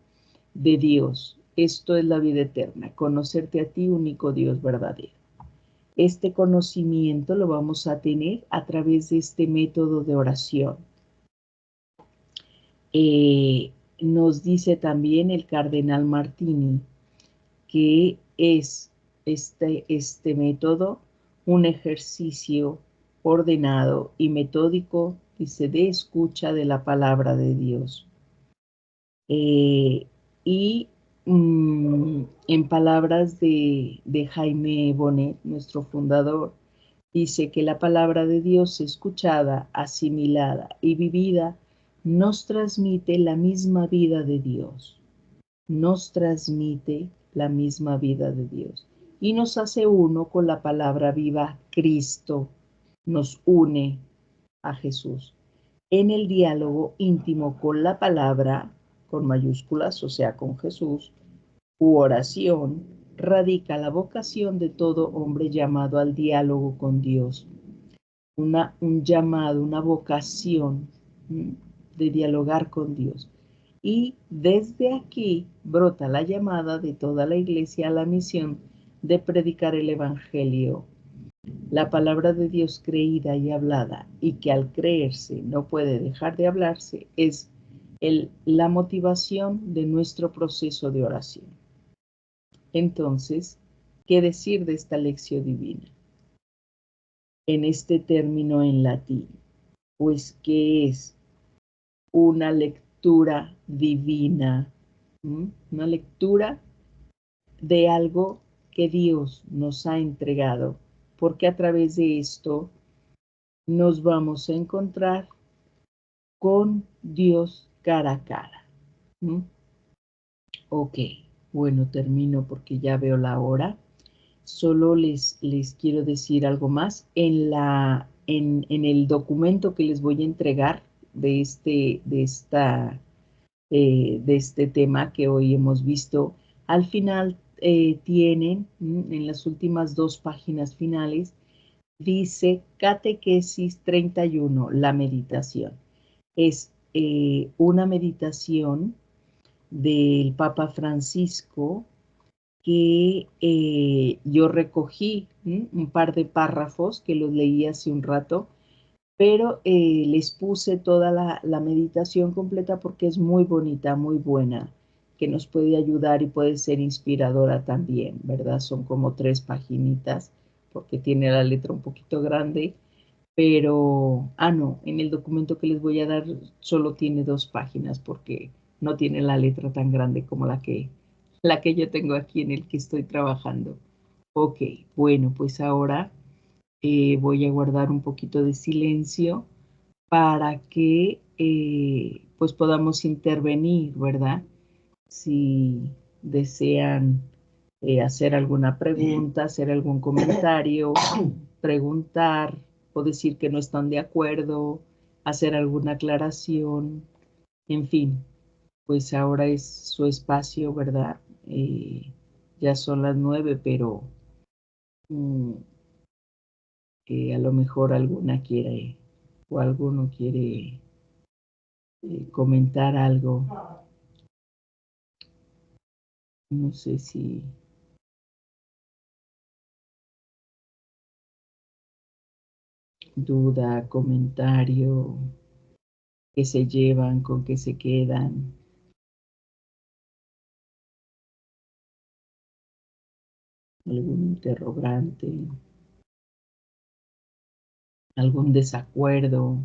de Dios. Esto es la vida eterna, conocerte a ti, único Dios verdadero. Este conocimiento lo vamos a tener a través de este método de oración. Nos dice también el cardenal Martini que es este método un ejercicio ordenado y metódico, dice, de escucha de la palabra de Dios. Y en palabras de Jaime Bonet, nuestro fundador, dice que la palabra de Dios escuchada, asimilada y vivida nos transmite la misma vida de Dios. Nos transmite la misma vida de Dios y nos hace uno con la palabra viva Cristo, nos une a Jesús. En el diálogo íntimo con la palabra, con mayúsculas, o sea, con Jesús, u oración, radica la vocación de todo hombre llamado al diálogo con Dios. Un llamado, una vocación de dialogar con Dios. Y desde aquí brota la llamada de toda la iglesia a la misión de predicar el Evangelio. La palabra de Dios creída y hablada, y que al creerse no puede dejar de hablarse, es la motivación de nuestro proceso de oración. Entonces, ¿qué decir de esta lección divina? En este término en latín, pues que es una lectura divina, una lectura de algo que Dios nos ha entregado, porque a través de esto nos vamos a encontrar con Dios cara a cara. Ok, bueno, termino porque ya veo la hora. Solo les quiero decir algo más. En el documento que les voy a entregar de este tema que hoy hemos visto, al final tienen, en las últimas 2 páginas finales, dice Catequesis 31, la meditación. Es una meditación del Papa Francisco que yo recogí un par de párrafos que los leí hace un rato, pero les puse toda la meditación completa porque es muy bonita, muy buena, que nos puede ayudar y puede ser inspiradora también, ¿verdad? Son como 3 paginitas porque tiene la letra un poquito grande, pero, no, en el documento que les voy a dar solo tiene 2 páginas porque no tiene la letra tan grande como la que yo tengo aquí en el que estoy trabajando. Ok, bueno, pues ahora voy a guardar un poquito de silencio para que pues podamos intervenir, ¿verdad? Si desean hacer alguna pregunta, hacer algún comentario, preguntar o decir que no están de acuerdo, hacer alguna aclaración, en fin, pues ahora es su espacio, ¿verdad? Ya son las 9, pero a lo mejor alguna quiere o alguno quiere comentar algo. No sé si... duda, comentario, que se llevan, con que se quedan. Algún interrogante, algún desacuerdo.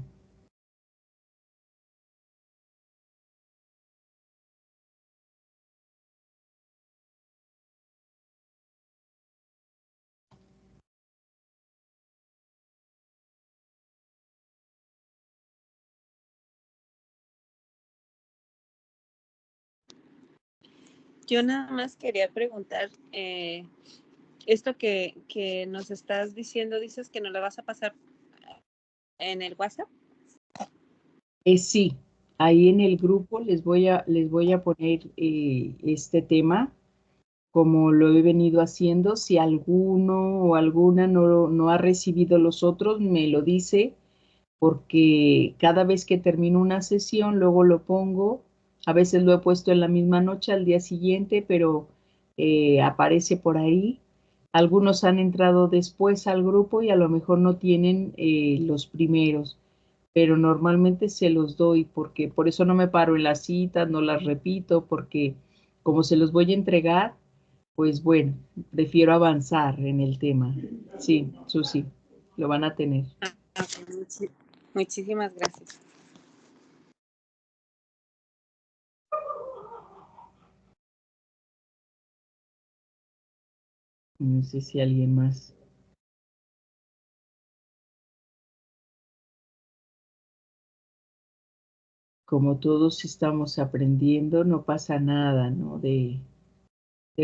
Yo nada más quería preguntar, esto que nos estás diciendo, dices que no lo vas a pasar en el WhatsApp.
Sí, ahí en el grupo les voy a poner este tema, como lo he venido haciendo. Si alguno o alguna no ha recibido los otros, me lo dice, porque cada vez que termino una sesión, luego lo pongo. A veces lo he puesto en la misma noche, al día siguiente, pero aparece por ahí. Algunos han entrado después al grupo y a lo mejor no tienen los primeros, pero normalmente se los doy, porque por eso no me paro en las citas, no las repito, porque como se los voy a entregar, pues bueno, prefiero avanzar en el tema. Sí, Susi, lo van a tener.
Muchísimas gracias.
No sé si alguien más. Como todos estamos aprendiendo, no pasa nada, ¿no? De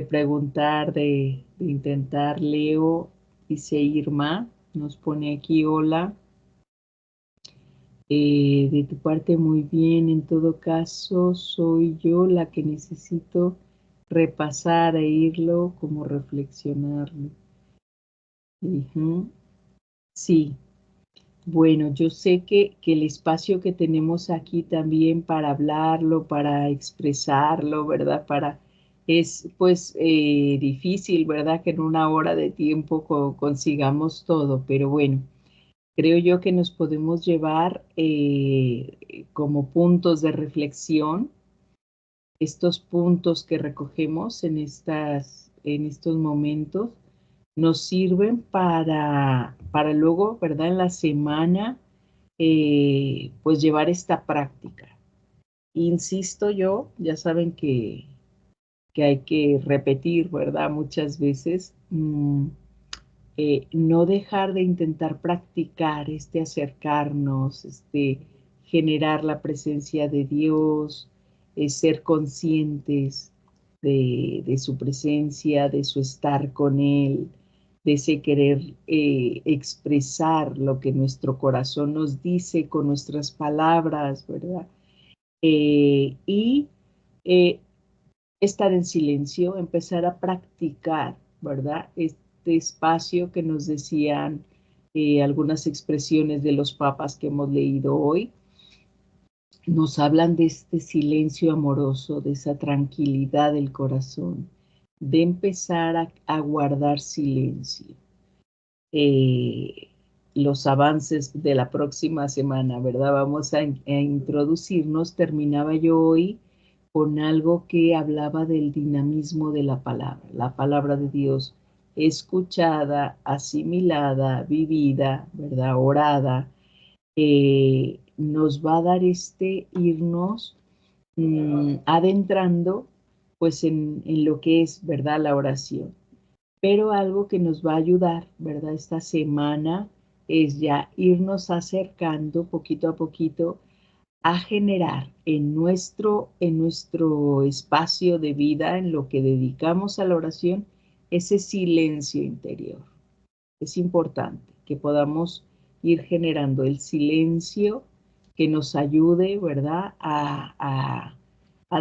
preguntar, de intentar. Leo, dice Irma, nos pone aquí, hola. De tu parte, muy bien. En todo caso, soy yo la que necesito repasar e irlo, como reflexionarlo. Sí. Bueno, yo sé que el espacio que tenemos aquí también para hablarlo, para expresarlo, ¿verdad? Es pues difícil, ¿verdad? Que en una hora de tiempo consigamos todo, pero bueno, creo yo que nos podemos llevar como puntos de reflexión, estos puntos que recogemos en estos momentos nos sirven para luego, ¿verdad? En la semana, pues llevar esta práctica. Insisto yo, ya saben que hay que repetir, ¿verdad? Muchas veces, no dejar de intentar practicar, acercarnos, generar la presencia de Dios, ser conscientes de su presencia, de su estar con Él, de ese querer expresar lo que nuestro corazón nos dice con nuestras palabras, ¿verdad? Y estar en silencio, empezar a practicar, ¿verdad? Este espacio que nos decían algunas expresiones de los papas que hemos leído hoy, nos hablan de este silencio amoroso, de esa tranquilidad del corazón, de empezar a guardar silencio. Los avances de la próxima semana, ¿verdad? Vamos a introducirnos. Terminaba yo hoy con algo que hablaba del dinamismo de la palabra de Dios, escuchada, asimilada, vivida, ¿verdad? Orada, nos va a dar irnos adentrando pues en lo que es, ¿verdad? La oración. Pero algo que nos va a ayudar, ¿verdad? Esta semana es ya irnos acercando poquito a poquito a generar en nuestro espacio de vida, en lo que dedicamos a la oración, ese silencio interior. Es importante que podamos ir generando el silencio que nos ayude, ¿verdad?, a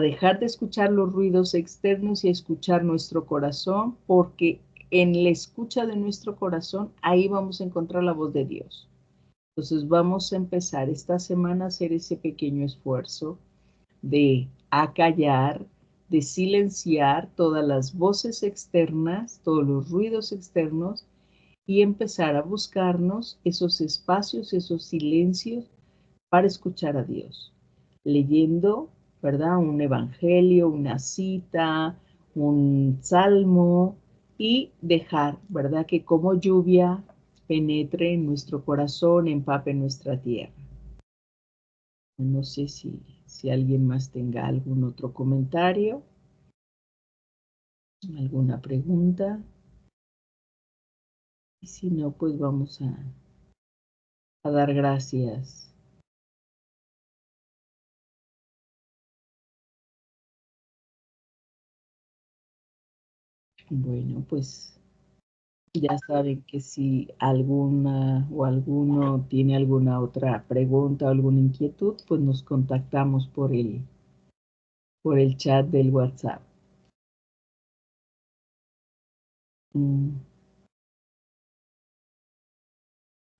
dejar de escuchar los ruidos externos y a escuchar nuestro corazón, porque en la escucha de nuestro corazón, ahí vamos a encontrar la voz de Dios. Entonces vamos a empezar esta semana a hacer ese pequeño esfuerzo de acallar, de silenciar todas las voces externas, todos los ruidos externos y empezar a buscarnos esos espacios, esos silencios para escuchar a Dios. Leyendo, ¿verdad?, un evangelio, una cita, un salmo y dejar, ¿verdad?, que como lluvia penetre en nuestro corazón, empape nuestra tierra. No sé si alguien más tenga algún otro comentario, alguna pregunta. Y si no, pues vamos a dar gracias. Bueno, pues ya saben que si alguna o alguno tiene alguna otra pregunta o alguna inquietud, pues nos contactamos por el chat del WhatsApp.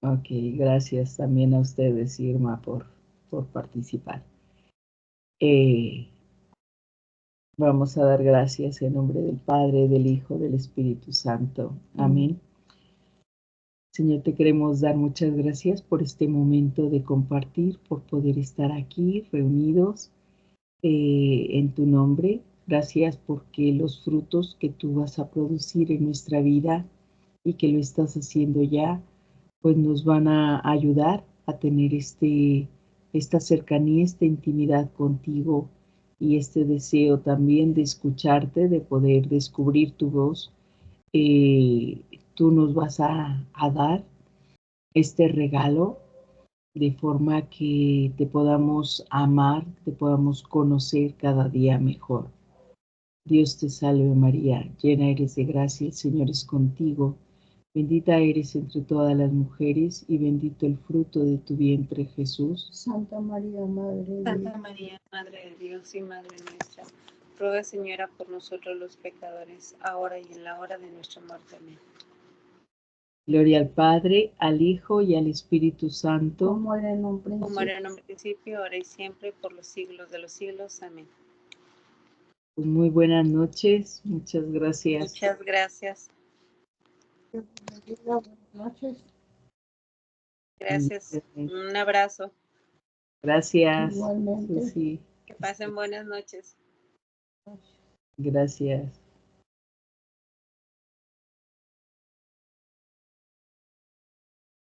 Ok, gracias también a ustedes, Irma, por participar. Vamos a dar gracias en nombre del Padre, del Hijo, del Espíritu Santo. Amén. Señor, te queremos dar muchas gracias por este momento de compartir, por poder estar aquí reunidos en tu nombre. Gracias porque los frutos que tú vas a producir en nuestra vida y que lo estás haciendo ya, pues nos van a ayudar a tener esta cercanía, esta intimidad contigo y este deseo también de escucharte, de poder descubrir tu voz. Tú nos vas a dar este regalo de forma que te podamos amar, te podamos conocer cada día mejor. Dios te salve María, llena eres de gracia, el Señor es contigo. Bendita eres entre todas las mujeres y bendito el fruto de tu vientre, Jesús.
Santa María, Madre de Dios.
Santa María, Madre de Dios y Madre nuestra, ruega, Señora, por nosotros los pecadores, ahora y en la hora de nuestra muerte. Amén.
Gloria al Padre, al Hijo y al Espíritu Santo.
Como era en un
Como era
principio.
en un principio, ahora y siempre, por los siglos de los siglos. Amén.
Pues muy buenas noches, muchas gracias.
Muchas gracias.
Buenas noches.
Gracias. Un abrazo.
Gracias.
Igualmente.
Susi.
Que pasen buenas noches.
Gracias.